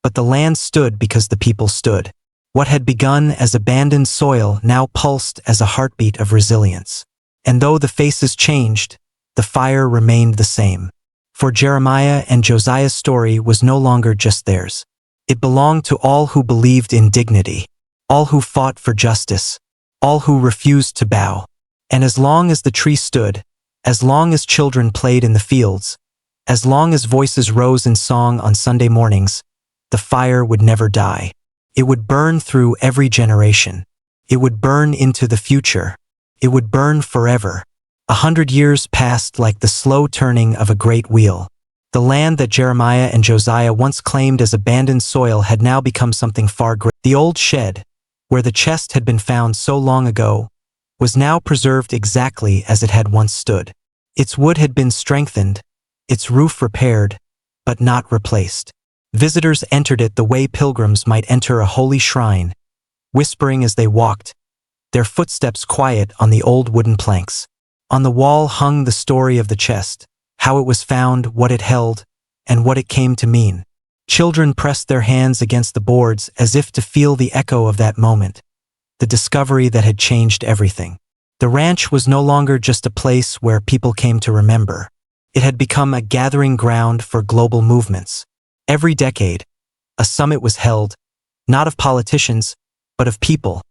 but the land stood because the people stood. What had begun as abandoned soil now pulsed as a heartbeat of resilience. And though the faces changed, the fire remained the same. For Jeremiah and Josiah's story was no longer just theirs. It belonged to all who believed in dignity, all who fought for justice, all who refused to bow. And as long as the tree stood, as long as children played in the fields, as long as voices rose in song on Sunday mornings, the fire would never die. It would burn through every generation. It would burn into the future. It would burn forever. 100 years passed like the slow turning of a great wheel. The land that Jeremiah and Josiah once claimed as abandoned soil had now become something far greater. The old shed, where the chest had been found so long ago, was now preserved exactly as it had once stood. Its wood had been strengthened, its roof repaired, but not replaced. Visitors entered it the way pilgrims might enter a holy shrine, whispering as they walked, their footsteps quiet on the old wooden planks. On the wall hung the story of the chest, how it was found, what it held, and what it came to mean. Children pressed their hands against the boards as if to feel the echo of that moment, the discovery that had changed everything. The ranch was no longer just a place where people came to remember. It had become a gathering ground for global movements. Every decade, a summit was held, not of politicians, but of people,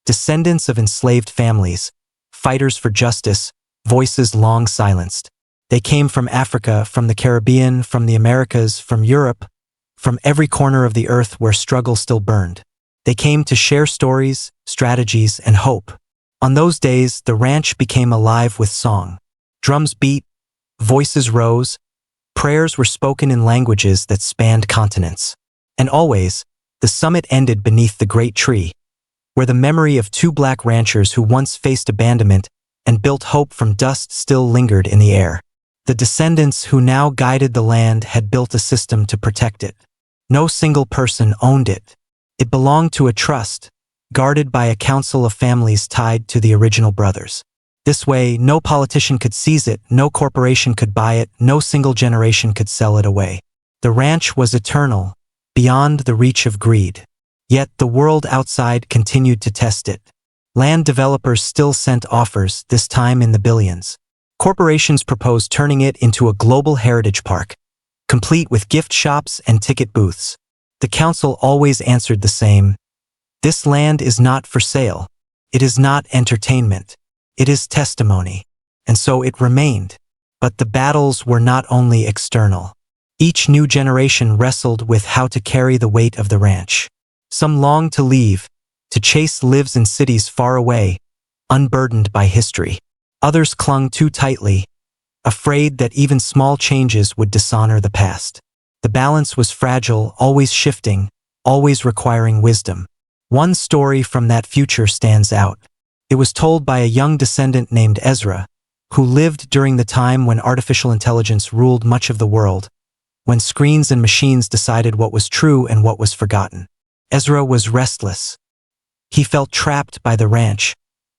descendants of enslaved families, fighters for justice, voices long silenced. They came from Africa, from the Caribbean, from the Americas, from Europe, from every corner of the earth where struggle still burned. They came to share stories, strategies, and hope. On those days, the ranch became alive with song. Drums beat, voices rose, prayers were spoken in languages that spanned continents. And always, the summit ended beneath the great tree, where the memory of two black ranchers who once faced abandonment and built hope from dust still lingered in the air. The descendants who now guided the land had built a system to protect it. No single person owned it. It belonged to a trust, guarded by a council of families tied to the original brothers. This way, no politician could seize it, no corporation could buy it, no single generation could sell it away. The ranch was eternal, beyond the reach of greed. Yet the world outside continued to test it. Land developers still sent offers, this time in the billions. Corporations proposed turning it into a global heritage park, complete with gift shops and ticket booths. The council always answered the same: this land is not for sale. It is not entertainment. It is testimony. And so it remained. But the battles were not only external. Each new generation wrestled with how to carry the weight of the ranch. Some longed to leave, to chase lives in cities far away, unburdened by history. Others clung too tightly, afraid that even small changes would dishonor the past. The balance was fragile, always shifting, always requiring wisdom. One story from that future stands out. It was told by a young descendant named Ezra, who lived during the time when artificial intelligence ruled much of the world, when screens and machines decided what was true and what was forgotten. Ezra was restless. He felt trapped by the ranch,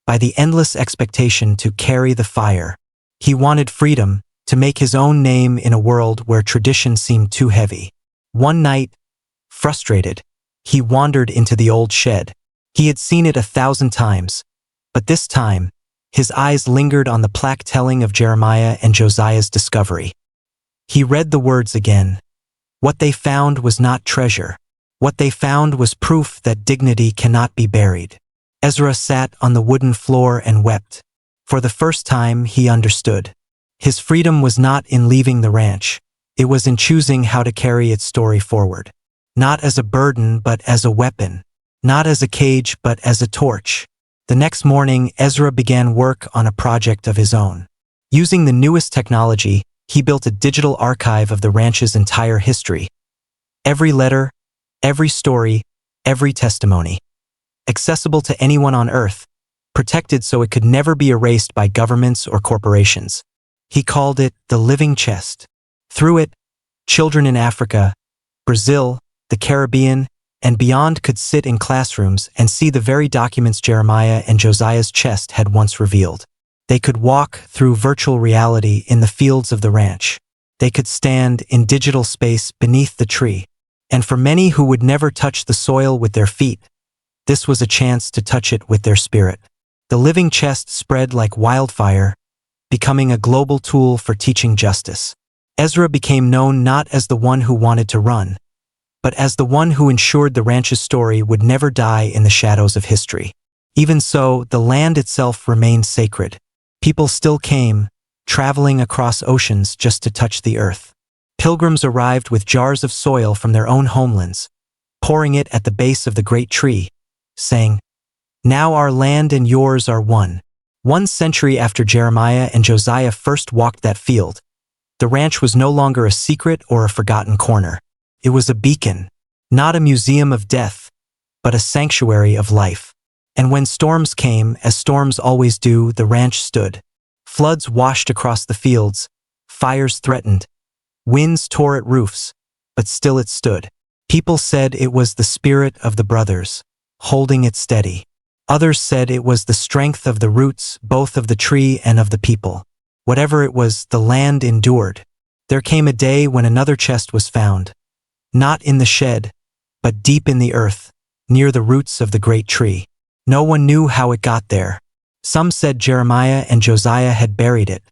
by the endless expectation to carry the fire. He wanted freedom, to make his own name in a world where tradition seemed too heavy. One night, frustrated, he wandered into the old shed. He had seen it 1,000 times, but this time, his eyes lingered on the plaque telling of Jeremiah and Josiah's discovery. He read the words again. What they found was not treasure. What they found was proof that dignity cannot be buried. Ezra sat on the wooden floor and wept. For the first time, he understood. His freedom was not in leaving the ranch. It was in choosing how to carry its story forward. Not as a burden, but as a weapon. Not as a cage, but as a torch. The next morning, Ezra began work on a project of his own. Using the newest technology, he built a digital archive of the ranch's entire history. Every letter, every story, every testimony. Accessible to anyone on Earth, protected so it could never be erased by governments or corporations. He called it the living chest. Through it, children in Africa, Brazil, the Caribbean, and beyond could sit in classrooms and see the very documents Jeremiah and Josiah's chest had once revealed. They could walk through virtual reality in the fields of the ranch. They could stand in digital space beneath the tree. And for many who would never touch the soil with their feet, this was a chance to touch it with their spirit. The living chest spread like wildfire, becoming a global tool for teaching justice. Ezra became known not as the one who wanted to run, but as the one who ensured the ranch's story would never die in the shadows of history. Even so, the land itself remained sacred. People still came, traveling across oceans just to touch the earth. Pilgrims arrived with jars of soil from their own homelands, pouring it at the base of the great tree, saying, "Now our land and yours are one." 1 century after Jeremiah and Josiah first walked that field, the ranch was no longer a secret or a forgotten corner. It was a beacon, not a museum of death, but a sanctuary of life. And when storms came, as storms always do, the ranch stood. Floods washed across the fields, fires threatened, winds tore at roofs, but still it stood. People said it was the spirit of the brothers, holding it steady. Others said it was the strength of the roots, both of the tree and of the people. Whatever it was, the land endured. There came a day when another chest was found, not in the shed, but deep in the earth, near the roots of the great tree. No one knew how it got there. Some said Jeremiah and Josiah had buried it,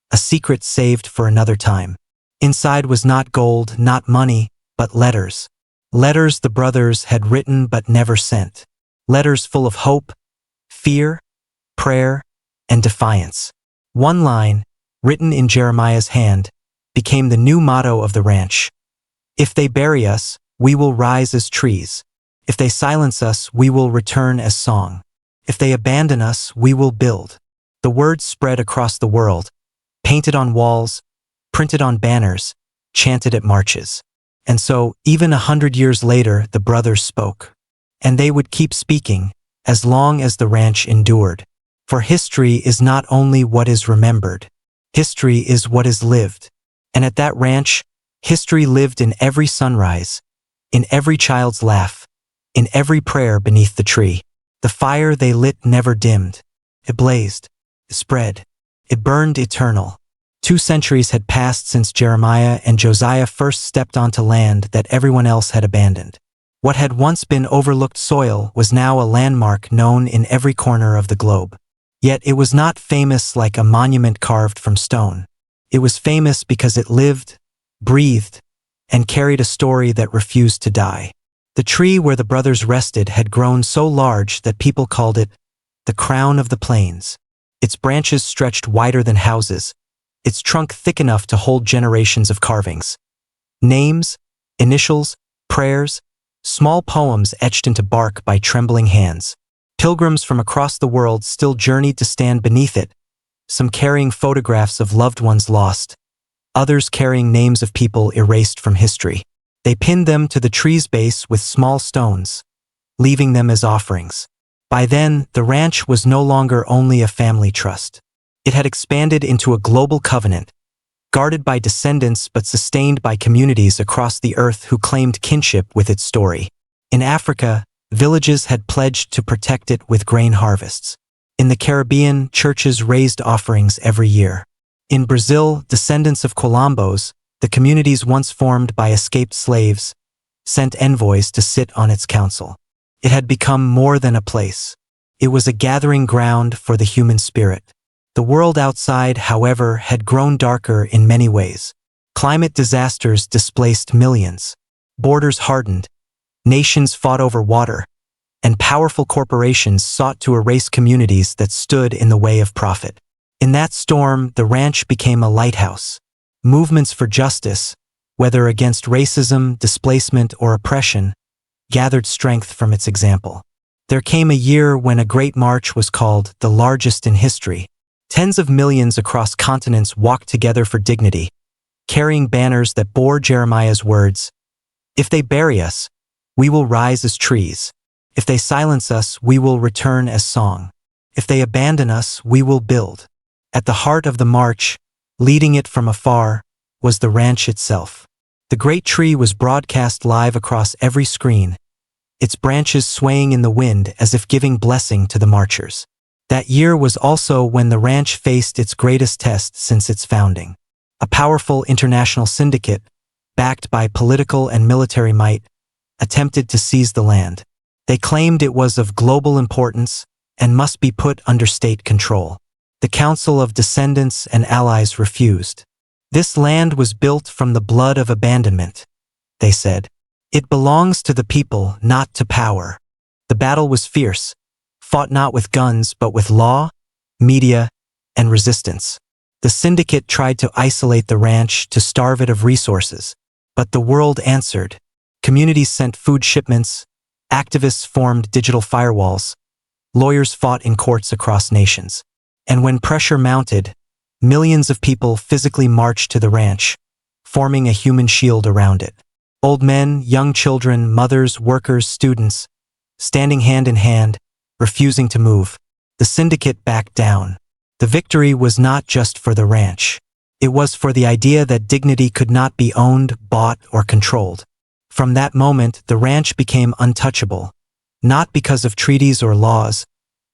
a secret saved for another time. Inside was not gold, not money, but letters. Letters the brothers had written but never sent. Letters full of hope, fear, prayer, and defiance. One line, written in Jeremiah's hand, became the new motto of the ranch. If they bury us, we will rise as trees. If they silence us, we will return as song. If they abandon us, we will build. The words spread across the world, painted on walls, printed on banners, chanted at marches. And so, even 100 years later, the brothers spoke. And they would keep speaking, as long as the ranch endured. For history is not only what is remembered. History is what is lived. And at that ranch, history lived in every sunrise, in every child's laugh, in every prayer beneath the tree. The fire they lit never dimmed. It blazed. It spread. It burned eternal. 2 centuries had passed since Jeremiah and Josiah first stepped onto land that everyone else had abandoned. What had once been overlooked soil was now a landmark known in every corner of the globe. Yet it was not famous like a monument carved from stone. It was famous because it lived, breathed, and carried a story that refused to die. The tree where the brothers rested had grown so large that people called it the crown of the plains. Its branches stretched wider than houses, its trunk thick enough to hold generations of carvings. Names, initials, prayers, small poems etched into bark by trembling hands. Pilgrims from across the world still journeyed to stand beneath it, some carrying photographs of loved ones lost, others carrying names of people erased from history. They pinned them to the tree's base with small stones, leaving them as offerings. By then, the ranch was no longer only a family trust. It had expanded into a global covenant, guarded by descendants but sustained by communities across the earth who claimed kinship with its story. In Africa, villages had pledged to protect it with grain harvests. In the Caribbean, churches raised offerings every year. In Brazil, descendants of Quilombos, the communities once formed by escaped slaves, sent envoys to sit on its council. It had become more than a place. It was a gathering ground for the human spirit. The world outside, however, had grown darker in many ways. Climate disasters displaced millions. Borders hardened. Nations fought over water. And powerful corporations sought to erase communities that stood in the way of profit. In that storm, the ranch became a lighthouse. Movements for justice, whether against racism, displacement, or oppression, gathered strength from its example. There came a year when a great march was called the largest in history. Tens of millions across continents walked together for dignity, carrying banners that bore Jeremiah's words, "If they bury us, we will rise as trees. If they silence us, we will return as song. If they abandon us, we will build." At the heart of the march, leading it from afar, was the ranch itself. The great tree was broadcast live across every screen, its branches swaying in the wind as if giving blessing to the marchers. That year was also when the ranch faced its greatest test since its founding. A powerful international syndicate, backed by political and military might, attempted to seize the land. They claimed it was of global importance and must be put under state control. The Council of Descendants and allies refused. "This land was built from the blood of abandonment," they said. "It belongs to the people, not to power." The battle was fierce, fought not with guns but with law, media, and resistance. The syndicate tried to isolate the ranch, to starve it of resources. But the world answered. Communities sent food shipments, activists formed digital firewalls, lawyers fought in courts across nations. And when pressure mounted, millions of people physically marched to the ranch, forming a human shield around it. Old men, young children, mothers, workers, students, standing hand in hand, refusing to move. The syndicate backed down. The victory was not just for the ranch. It was for the idea that dignity could not be owned, bought, or controlled. From that moment, the ranch became untouchable, not because of treaties or laws,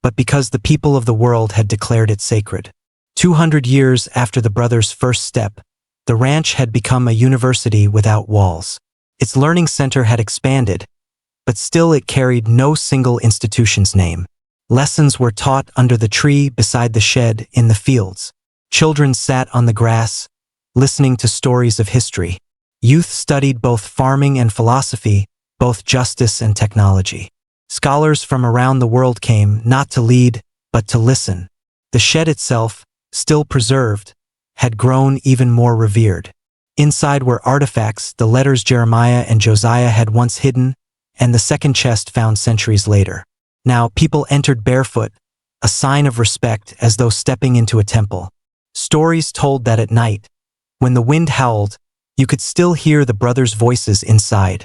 but because the people of the world had declared it sacred. 200 years after the brothers' first step, the ranch had become a university without walls. Its learning center had expanded, but still it carried no single institution's name. Lessons were taught under the tree, beside the shed, in the fields. Children sat on the grass, listening to stories of history. Youth studied both farming and philosophy, both justice and technology. Scholars from around the world came not to lead, but to listen. The shed itself, still preserved, had grown even more revered. Inside were artifacts, the letters Jeremiah and Josiah had once hidden, and the second chest found centuries later. Now people entered barefoot, a sign of respect as though stepping into a temple. Stories told that at night, when the wind howled, you could still hear the brothers' voices inside.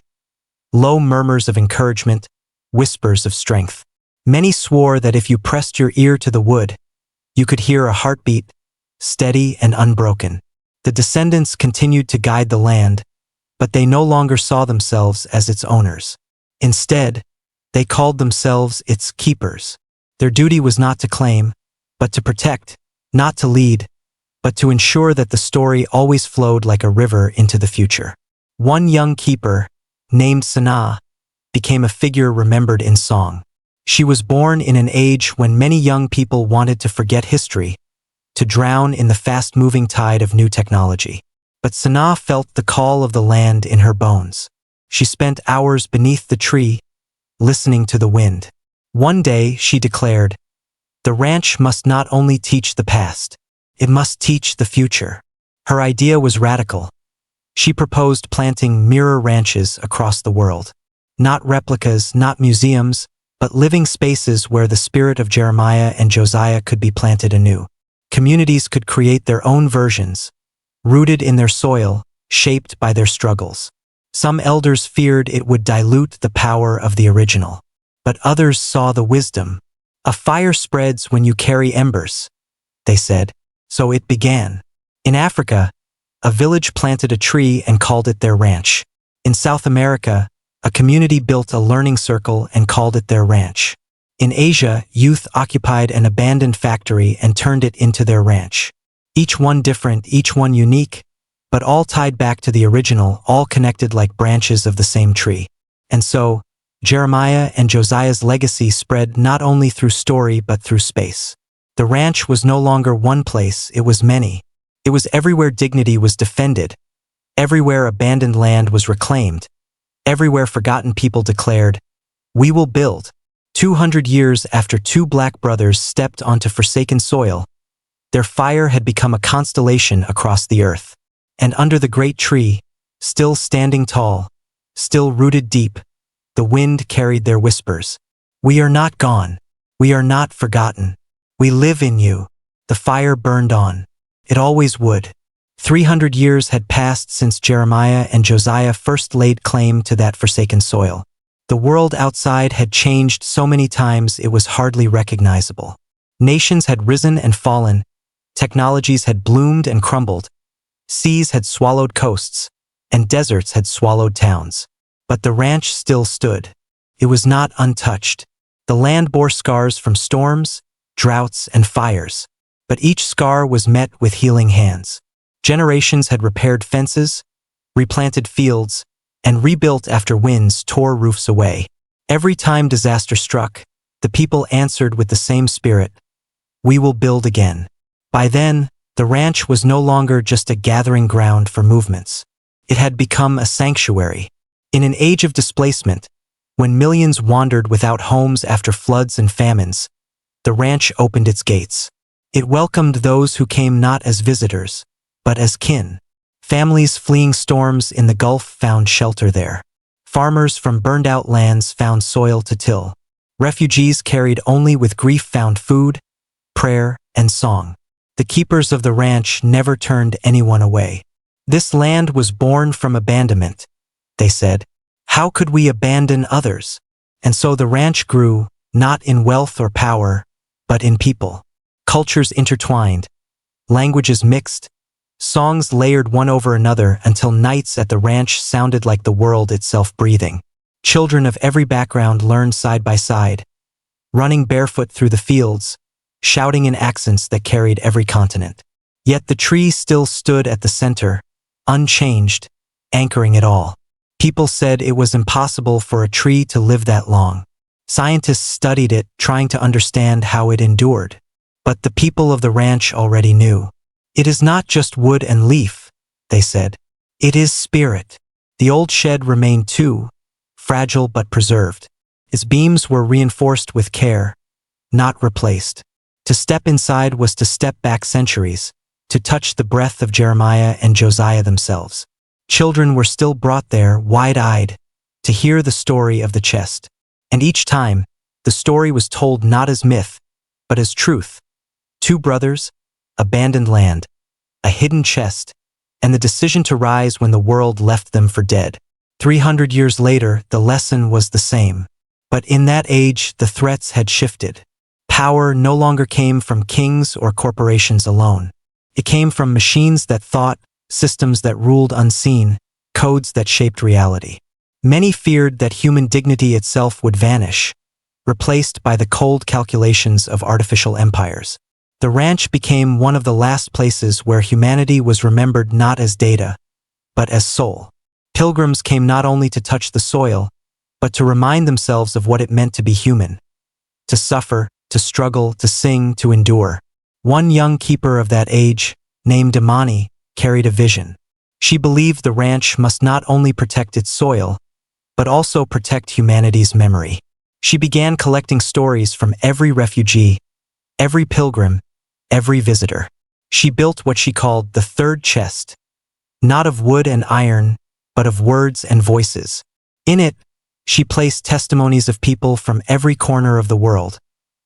Low murmurs of encouragement, whispers of strength. Many swore that if you pressed your ear to the wood, you could hear a heartbeat, steady and unbroken. The descendants continued to guide the land, but they no longer saw themselves as its owners. Instead, they called themselves its keepers. Their duty was not to claim, but to protect, not to lead, but to ensure that the story always flowed like a river into the future. One young keeper, named Sanaa, became a figure remembered in song. She was born in an age when many young people wanted to forget history, to drown in the fast-moving tide of new technology. But Sanaa felt the call of the land in her bones. She spent hours beneath the tree, listening to the wind. One day, she declared, "The ranch must not only teach the past, it must teach the future." Her idea was radical. She proposed planting mirror ranches across the world. Not replicas, not museums, but living spaces where the spirit of Jeremiah and Josiah could be planted anew. Communities could create their own versions, rooted in their soil, shaped by their struggles. Some elders feared it would dilute the power of the original, but others saw the wisdom. "A fire spreads when you carry embers," they said. So it began. In Africa, a village planted a tree and called it their ranch. In South America, a community built a learning circle and called it their ranch. In Asia, youth occupied an abandoned factory and turned it into their ranch. Each one different, each one unique, but all tied back to the original, all connected like branches of the same tree. And so, Jeremiah and Josiah's legacy spread not only through story but through space. The ranch was no longer one place, it was many. It was everywhere dignity was defended, everywhere abandoned land was reclaimed, everywhere forgotten people declared, "We will build." 200 years after two black brothers stepped onto forsaken soil, their fire had become a constellation across the earth. And under the great tree, still standing tall, still rooted deep, the wind carried their whispers. "We are not gone. We are not forgotten. We live in you." The fire burned on. It always would. 300 years had passed since Jeremiah and Josiah first laid claim to that forsaken soil. The world outside had changed so many times it was hardly recognizable. Nations had risen and fallen, technologies had bloomed and crumbled, seas had swallowed coasts, and deserts had swallowed towns. But the ranch still stood. It was not untouched. The land bore scars from storms, droughts, and fires, but each scar was met with healing hands. Generations had repaired fences, replanted fields, and rebuilt after winds tore roofs away. Every time disaster struck, the people answered with the same spirit: "We will build again." By then, the ranch was no longer just a gathering ground for movements. It had become a sanctuary. In an age of displacement, when millions wandered without homes after floods and famines, the ranch opened its gates. It welcomed those who came not as visitors, but as kin. Families fleeing storms in the Gulf found shelter there. Farmers from burned-out lands found soil to till. Refugees carried only with grief found food, prayer, and song. The keepers of the ranch never turned anyone away. "This land was born from abandonment," they said. "How could we abandon others?" And so the ranch grew, not in wealth or power, but in people. Cultures intertwined, languages mixed, songs layered one over another until nights at the ranch sounded like the world itself breathing. Children of every background learned side by side, running barefoot through the fields, shouting in accents that carried every continent. Yet the tree still stood at the center, unchanged, anchoring it all. People said it was impossible for a tree to live that long. Scientists studied it, trying to understand how it endured. But the people of the ranch already knew. "It is not just wood and leaf," they said. "It is spirit." The old shed remained too, fragile but preserved. Its beams were reinforced with care, not replaced. To step inside was to step back centuries, to touch the breath of Jeremiah and Josiah themselves. Children were still brought there, wide-eyed, to hear the story of the chest. And each time, the story was told not as myth, but as truth. Two brothers, abandoned land, a hidden chest, and the decision to rise when the world left them for dead. 300 years later, the lesson was the same. But in that age, the threats had shifted. Power no longer came from kings or corporations alone. It came from machines that thought, systems that ruled unseen, codes that shaped reality. Many feared that human dignity itself would vanish, replaced by the cold calculations of artificial empires. The ranch became one of the last places where humanity was remembered not as data, but as soul. Pilgrims came not only to touch the soil, but to remind themselves of what it meant to be human, to suffer, to struggle, to sing, to endure. One young keeper of that age, named Imani, carried a vision. She believed the ranch must not only protect its soil, but also protect humanity's memory. She began collecting stories from every refugee, every pilgrim, every visitor. She built what she called the third chest, not of wood and iron, but of words and voices. In it, she placed testimonies of people from every corner of the world,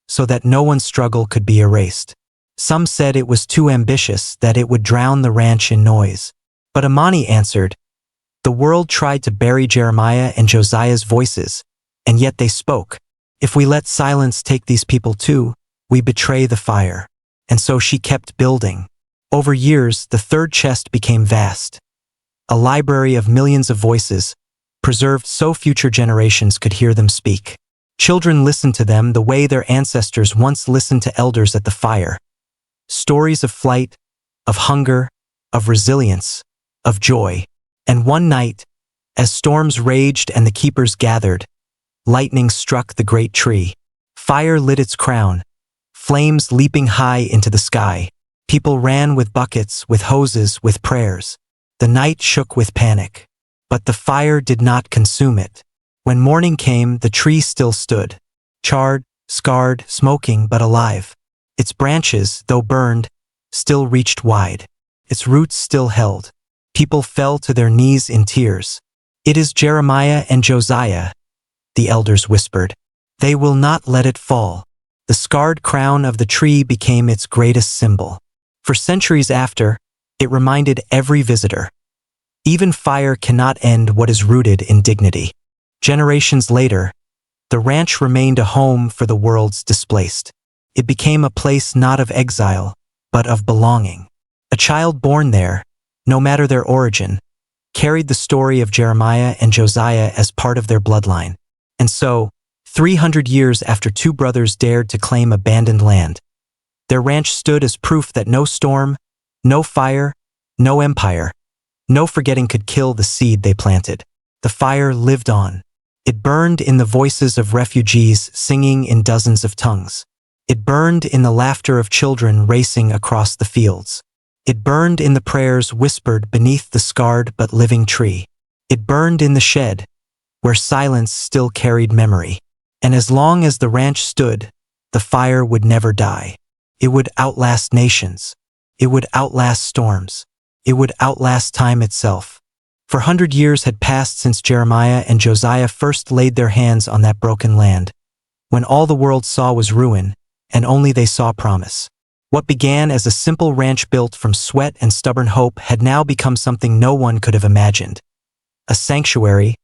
so that no one's struggle could be erased. Some said it was too ambitious, that it would drown the ranch in noise. But Imani answered, "The world tried to bury Jeremiah and Josiah's voices, and yet they spoke. If we let silence take these people too, we betray the fire." And so she kept building. Over years, the third chest became vast, a library of millions of voices, preserved so future generations could hear them speak. Children listened to them the way their ancestors once listened to elders at the fire. Stories of flight, of hunger, of resilience, of joy. And one night, as storms raged and the keepers gathered, lightning struck the great tree. Fire lit its crown, flames leaping high into the sky. People ran with buckets, with hoses, with prayers. The night shook with panic. But the fire did not consume it. When morning came, the tree still stood, charred, scarred, smoking, but alive. Its branches, though burned, still reached wide. Its roots still held. People fell to their knees in tears. "It is Jeremiah and Josiah," the elders whispered. "They will not let it fall." The scarred crown of the tree became its greatest symbol. For centuries after, it reminded every visitor. Even fire cannot end what is rooted in dignity. Generations later, the ranch remained a home for the world's displaced. It became a place not of exile, but of belonging. A child born there, no matter their origin, carried the story of Jeremiah and Josiah as part of their bloodline. And so, 300 years after two brothers dared to claim abandoned land, their ranch stood as proof that no storm, no fire, no empire, no forgetting could kill the seed they planted. The fire lived on. It burned in the voices of refugees singing in dozens of tongues. It burned in the laughter of children racing across the fields. It burned in the prayers whispered beneath the scarred but living tree. It burned in the shed, where silence still carried memory. And as long as the ranch stood, the fire would never die. It would outlast nations. It would outlast storms. It would outlast time itself. For 100 years had passed since Jeremiah and Josiah first laid their hands on that broken land, when all the world saw was ruin, and only they saw promise. What began as a simple ranch built from sweat and stubborn hope had now become something no one could have imagined. A sanctuary,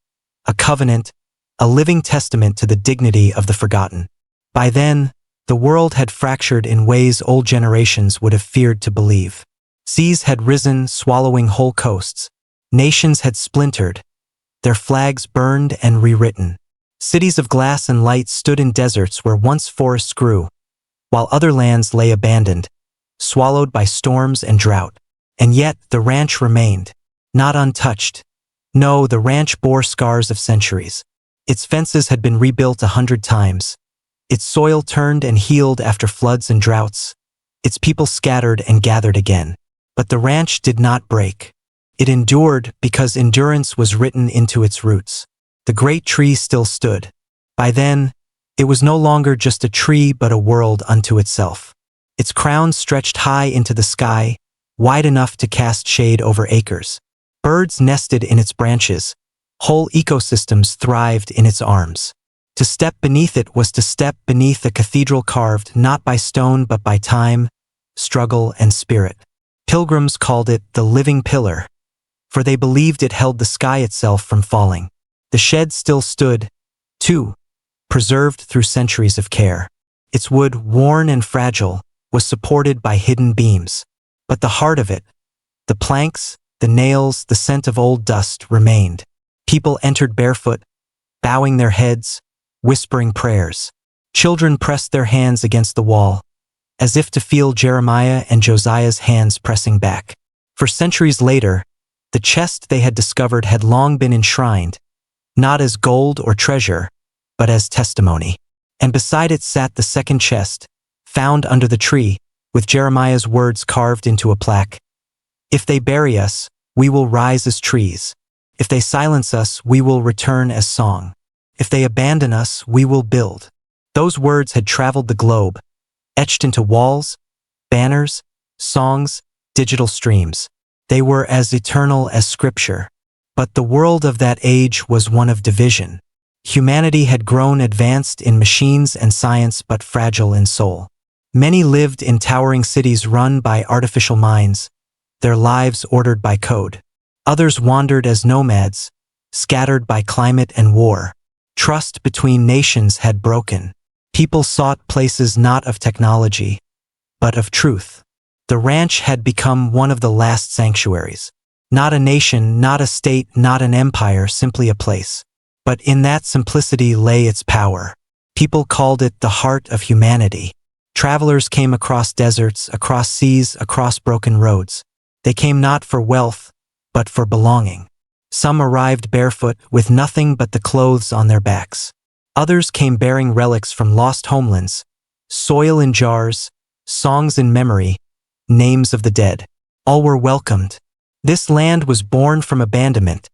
a covenant, a living testament to the dignity of the forgotten. By then, the world had fractured in ways old generations would have feared to believe. Seas had risen, swallowing whole coasts. Nations had splintered, their flags burned and rewritten. Cities of glass and light stood in deserts where once forests grew, while other lands lay abandoned, swallowed by storms and drought. And yet the ranch remained, not untouched. No, the ranch bore scars of centuries. Its fences had been rebuilt 100 times. Its soil turned and healed after floods and droughts. Its people scattered and gathered again. But the ranch did not break. It endured because endurance was written into its roots. The great tree still stood. By then, it was no longer just a tree but a world unto itself. Its crown stretched high into the sky, wide enough to cast shade over acres. Birds nested in its branches. Whole ecosystems thrived in its arms. To step beneath it was to step beneath a cathedral carved not by stone but by time, struggle, and spirit. Pilgrims called it the living pillar, for they believed it held the sky itself from falling. The shed still stood, too, preserved through centuries of care. Its wood, worn and fragile, was supported by hidden beams. But the heart of it, the planks, the nails, the scent of old dust remained. People entered barefoot, bowing their heads, whispering prayers. Children pressed their hands against the wall, as if to feel Jeremiah and Josiah's hands pressing back. For centuries later, the chest they had discovered had long been enshrined, not as gold or treasure, but as testimony. And beside it sat the second chest, found under the tree, with Jeremiah's words carved into a plaque. If they bury us, we will rise as trees. If they silence us, we will return as song. If they abandon us, we will build. Those words had traveled the globe, etched into walls, banners, songs, digital streams. They were as eternal as scripture. But the world of that age was one of division. Humanity had grown advanced in machines and science but fragile in soul. Many lived in towering cities run by artificial minds, their lives ordered by code. Others wandered as nomads, scattered by climate and war. Trust between nations had broken. People sought places not of technology, but of truth. The ranch had become one of the last sanctuaries. Not a nation, not a state, not an empire, simply a place. But in that simplicity lay its power. People called it the heart of humanity. Travelers came across deserts, across seas, across broken roads. They came not for wealth, but for belonging. Some arrived barefoot, with nothing but the clothes on their backs. Others came bearing relics from lost homelands, soil in jars, songs in memory, names of the dead. All were welcomed. This land was born from abandonment,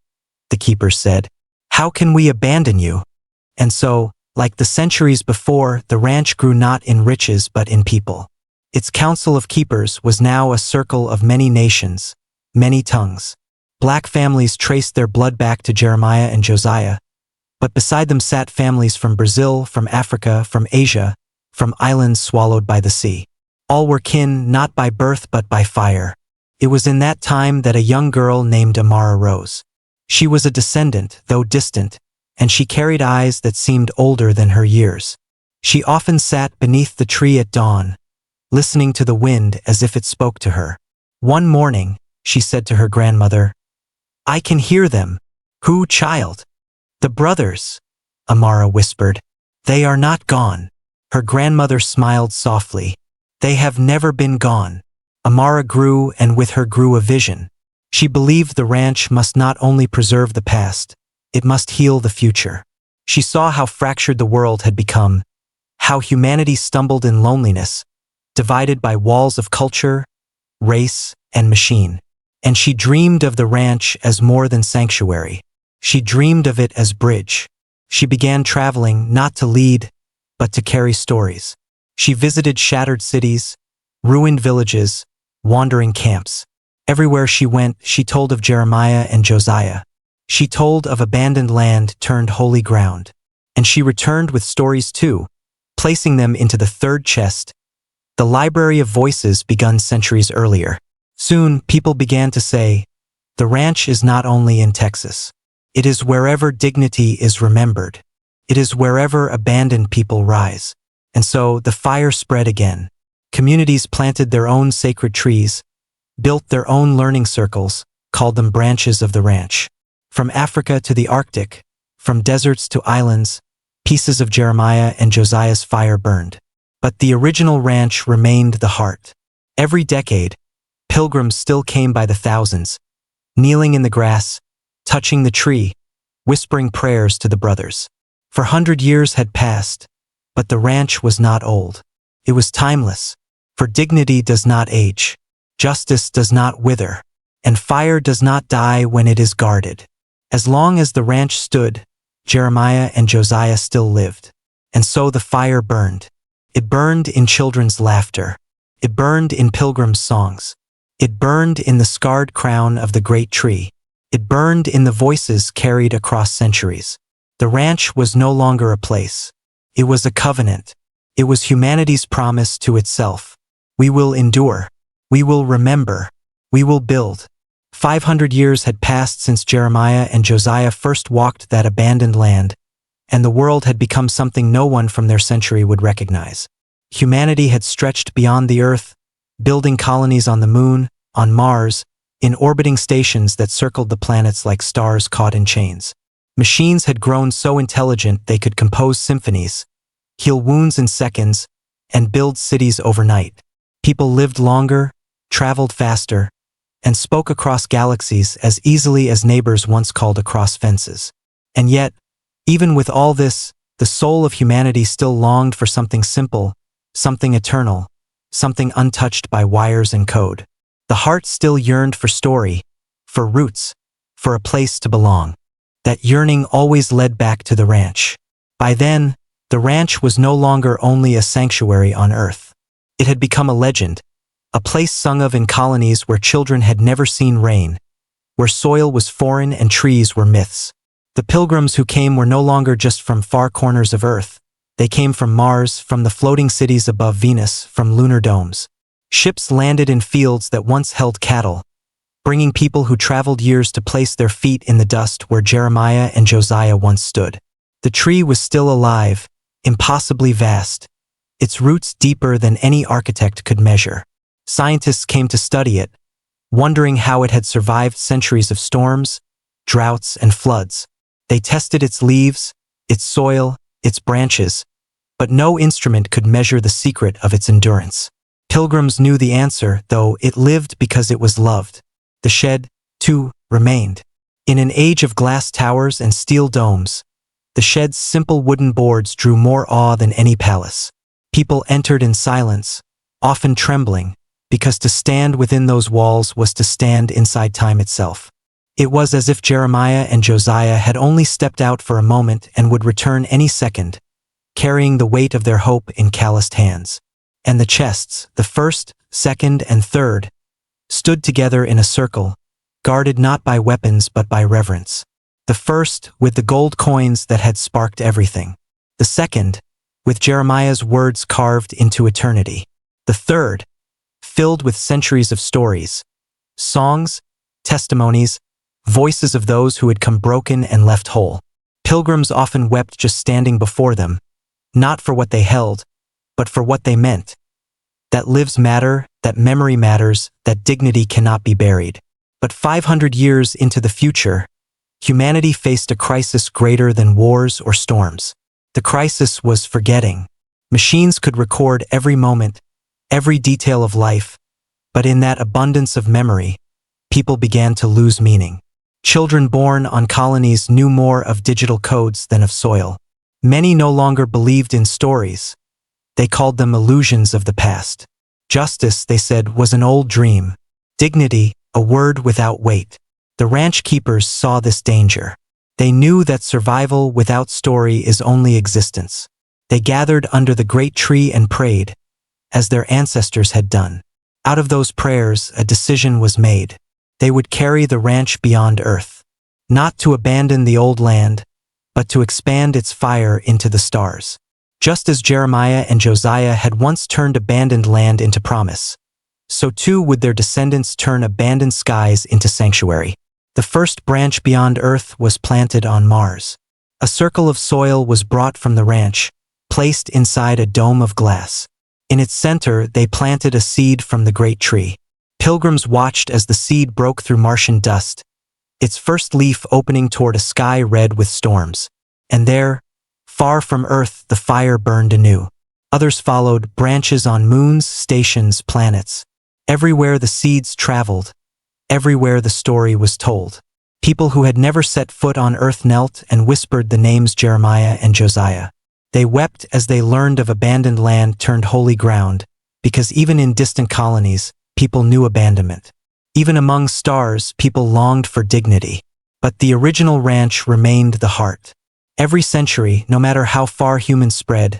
the keepers said. How can we abandon you? And so, like the centuries before, the ranch grew not in riches but in people. Its council of keepers was now a circle of many nations, many tongues. Black families traced their blood back to Jeremiah and Josiah, but beside them sat families from Brazil, from Africa, from Asia, from islands swallowed by the sea. All were kin not by birth but by fire. It was in that time that a young girl named Amara rose. She was a descendant, though distant, and she carried eyes that seemed older than her years. She often sat beneath the tree at dawn, listening to the wind as if it spoke to her. One morning, she said to her grandmother, "I can hear them." "Who, child?" "The brothers," Amara whispered. "They are not gone." Her grandmother smiled softly. "They have never been gone." Amara grew, and with her grew a vision. She believed the ranch must not only preserve the past, it must heal the future. She saw how fractured the world had become, how humanity stumbled in loneliness, divided by walls of culture, race, and machine. And she dreamed of the ranch as more than sanctuary. She dreamed of it as bridge. She began traveling not to lead, but to carry stories. She visited shattered cities, ruined villages, wandering camps. Everywhere she went, she told of Jeremiah and Josiah. She told of abandoned land turned holy ground. And she returned with stories too, placing them into the third chest, the library of voices begun centuries earlier. Soon, people began to say, the ranch is not only in Texas. It is wherever dignity is remembered. It is wherever abandoned people rise. And so, the fire spread again. Communities planted their own sacred trees, built their own learning circles, called them branches of the ranch. From Africa to the Arctic, from deserts to islands, pieces of Jeremiah and Josiah's fire burned. But the original ranch remained the heart. Every decade, pilgrims still came by the thousands, kneeling in the grass, touching the tree, whispering prayers to the brothers. For 100 years had passed, but the ranch was not old. It was timeless, for dignity does not age, justice does not wither, and fire does not die when it is guarded. As long as the ranch stood, Jeremiah and Josiah still lived. And so the fire burned. It burned in children's laughter. It burned in pilgrims' songs. It burned in the scarred crown of the great tree. It burned in the voices carried across centuries. The ranch was no longer a place. It was a covenant. It was humanity's promise to itself. We will endure. We will remember. We will build. 500 years had passed since Jeremiah and Josiah first walked that abandoned land, and the world had become something no one from their century would recognize. Humanity had stretched beyond the earth, building colonies on the moon, on Mars, in orbiting stations that circled the planets like stars caught in chains. Machines had grown so intelligent they could compose symphonies, heal wounds in seconds, and build cities overnight. People lived longer, traveled faster, and spoke across galaxies as easily as neighbors once called across fences. And yet, even with all this, the soul of humanity still longed for something simple, something eternal, something untouched by wires and code. The heart still yearned for story, for roots, for a place to belong. That yearning always led back to the ranch. By then, the ranch was no longer only a sanctuary on earth. It had become a legend, a place sung of in colonies where children had never seen rain, where soil was foreign and trees were myths. The pilgrims who came were no longer just from far corners of Earth. They came from Mars, from the floating cities above Venus, from lunar domes. Ships landed in fields that once held cattle, bringing people who traveled years to place their feet in the dust where Jeremiah and Josiah once stood. The tree was still alive, impossibly vast, its roots deeper than any architect could measure. Scientists came to study it, wondering how it had survived centuries of storms, droughts, and floods. They tested its leaves, its soil, its branches, but no instrument could measure the secret of its endurance. Pilgrims knew the answer, though it lived because it was loved. The shed, too, remained. In an age of glass towers and steel domes, the shed's simple wooden boards drew more awe than any palace. People entered in silence, often trembling, because to stand within those walls was to stand inside time itself. It was as if Jeremiah and Josiah had only stepped out for a moment and would return any second, carrying the weight of their hope in calloused hands. And the chests, the first, second, and third, stood together in a circle, guarded not by weapons but by reverence. The first, with the gold coins that had sparked everything. The second, with Jeremiah's words carved into eternity. The third, filled with centuries of stories, songs, testimonies, voices of those who had come broken and left whole. Pilgrims often wept just standing before them, not for what they held, but for what they meant. That lives matter, that memory matters, that dignity cannot be buried. But 500 years into the future, humanity faced a crisis greater than wars or storms. The crisis was forgetting. Machines could record every moment, every detail of life, but in that abundance of memory, people began to lose meaning. Children born on colonies knew more of digital codes than of soil. Many no longer believed in stories. They called them illusions of the past. Justice, they said, was an old dream. Dignity, a word without weight. The ranch keepers saw this danger. They knew that survival without story is only existence. They gathered under the great tree and prayed, as their ancestors had done. Out of those prayers, a decision was made. They would carry the ranch beyond earth. Not to abandon the old land, but to expand its fire into the stars. Just as Jeremiah and Josiah had once turned abandoned land into promise, so too would their descendants turn abandoned skies into sanctuary. The first branch beyond Earth was planted on Mars. A circle of soil was brought from the ranch, placed inside a dome of glass. In its center, they planted a seed from the great tree. Pilgrims watched as the seed broke through Martian dust, its first leaf opening toward a sky red with storms. And there, far from Earth, the fire burned anew. Others followed, branches on moons, stations, planets. Everywhere the seeds traveled, everywhere the story was told. People who had never set foot on Earth knelt and whispered the names Jeremiah and Josiah. They wept as they learned of abandoned land turned holy ground, because even in distant colonies, people knew abandonment. Even among stars, people longed for dignity. But the original ranch remained the heart. Every century, no matter how far humans spread,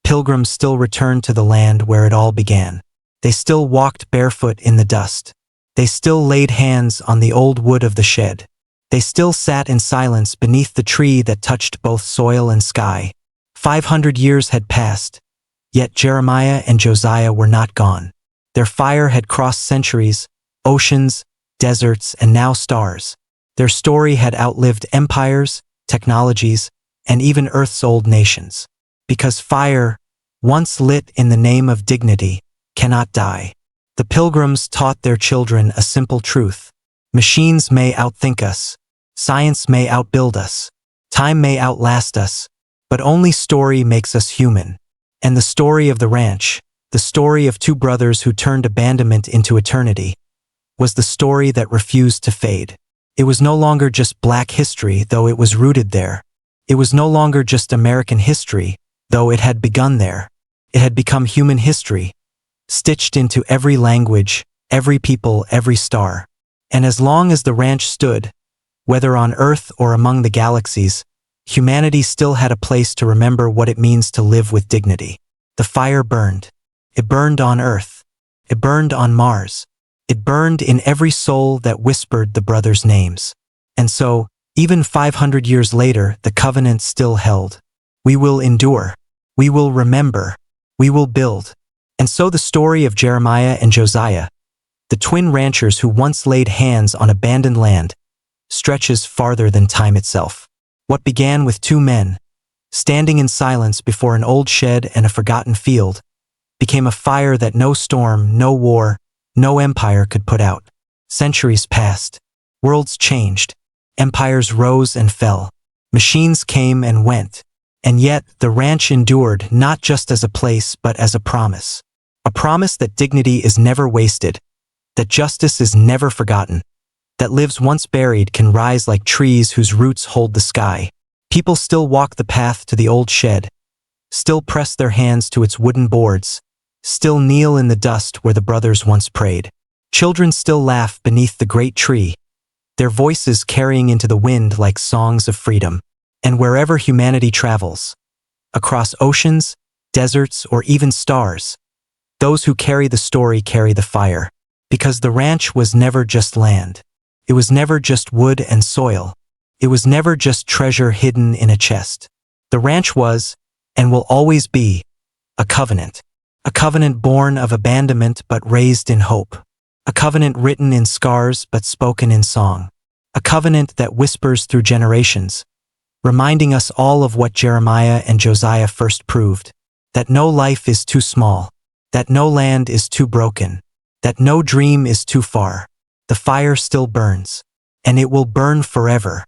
pilgrims still returned to the land where it all began. They still walked barefoot in the dust. They still laid hands on the old wood of the shed. They still sat in silence beneath the tree that touched both soil and sky. 500 years had passed, yet Jeremiah and Josiah were not gone. Their fire had crossed centuries, oceans, deserts, and now stars. Their story had outlived empires, technologies, and even Earth's old nations. Because fire, once lit in the name of dignity, cannot die. The pilgrims taught their children a simple truth. Machines may outthink us, science may outbuild us, time may outlast us, but only story makes us human. And the story of the ranch, the story of two brothers who turned abandonment into eternity, was the story that refused to fade. It was no longer just Black history, though it was rooted there. It was no longer just American history, though it had begun there. It had become human history, stitched into every language, every people, every star. And as long as the ranch stood, whether on Earth or among the galaxies, humanity still had a place to remember what it means to live with dignity. The fire burned. It burned on Earth. It burned on Mars. It burned in every soul that whispered the brothers' names. And so, even 500 years later, the covenant still held. We will endure. We will remember. We will build. And so the story of Jeremiah and Josiah, the twin ranchers who once laid hands on abandoned land, stretches farther than time itself. What began with two men, standing in silence before an old shed and a forgotten field, became a fire that no storm, no war, no empire could put out. Centuries passed. Worlds changed. Empires rose and fell. Machines came and went. And yet, the ranch endured not just as a place but as a promise. A promise that dignity is never wasted, that justice is never forgotten, that lives once buried can rise like trees whose roots hold the sky. People still walk the path to the old shed, still press their hands to its wooden boards, still kneel in the dust where the brothers once prayed. Children still laugh beneath the great tree, their voices carrying into the wind like songs of freedom. And wherever humanity travels, across oceans, deserts, or even stars, those who carry the story carry the fire. Because the ranch was never just land. It was never just wood and soil. It was never just treasure hidden in a chest. The ranch was, and will always be, a covenant. A covenant born of abandonment but raised in hope. A covenant written in scars but spoken in song. A covenant that whispers through generations, reminding us all of what Jeremiah and Josiah first proved, that no life is too small, that no land is too broken, that no dream is too far. The fire still burns, and it will burn forever,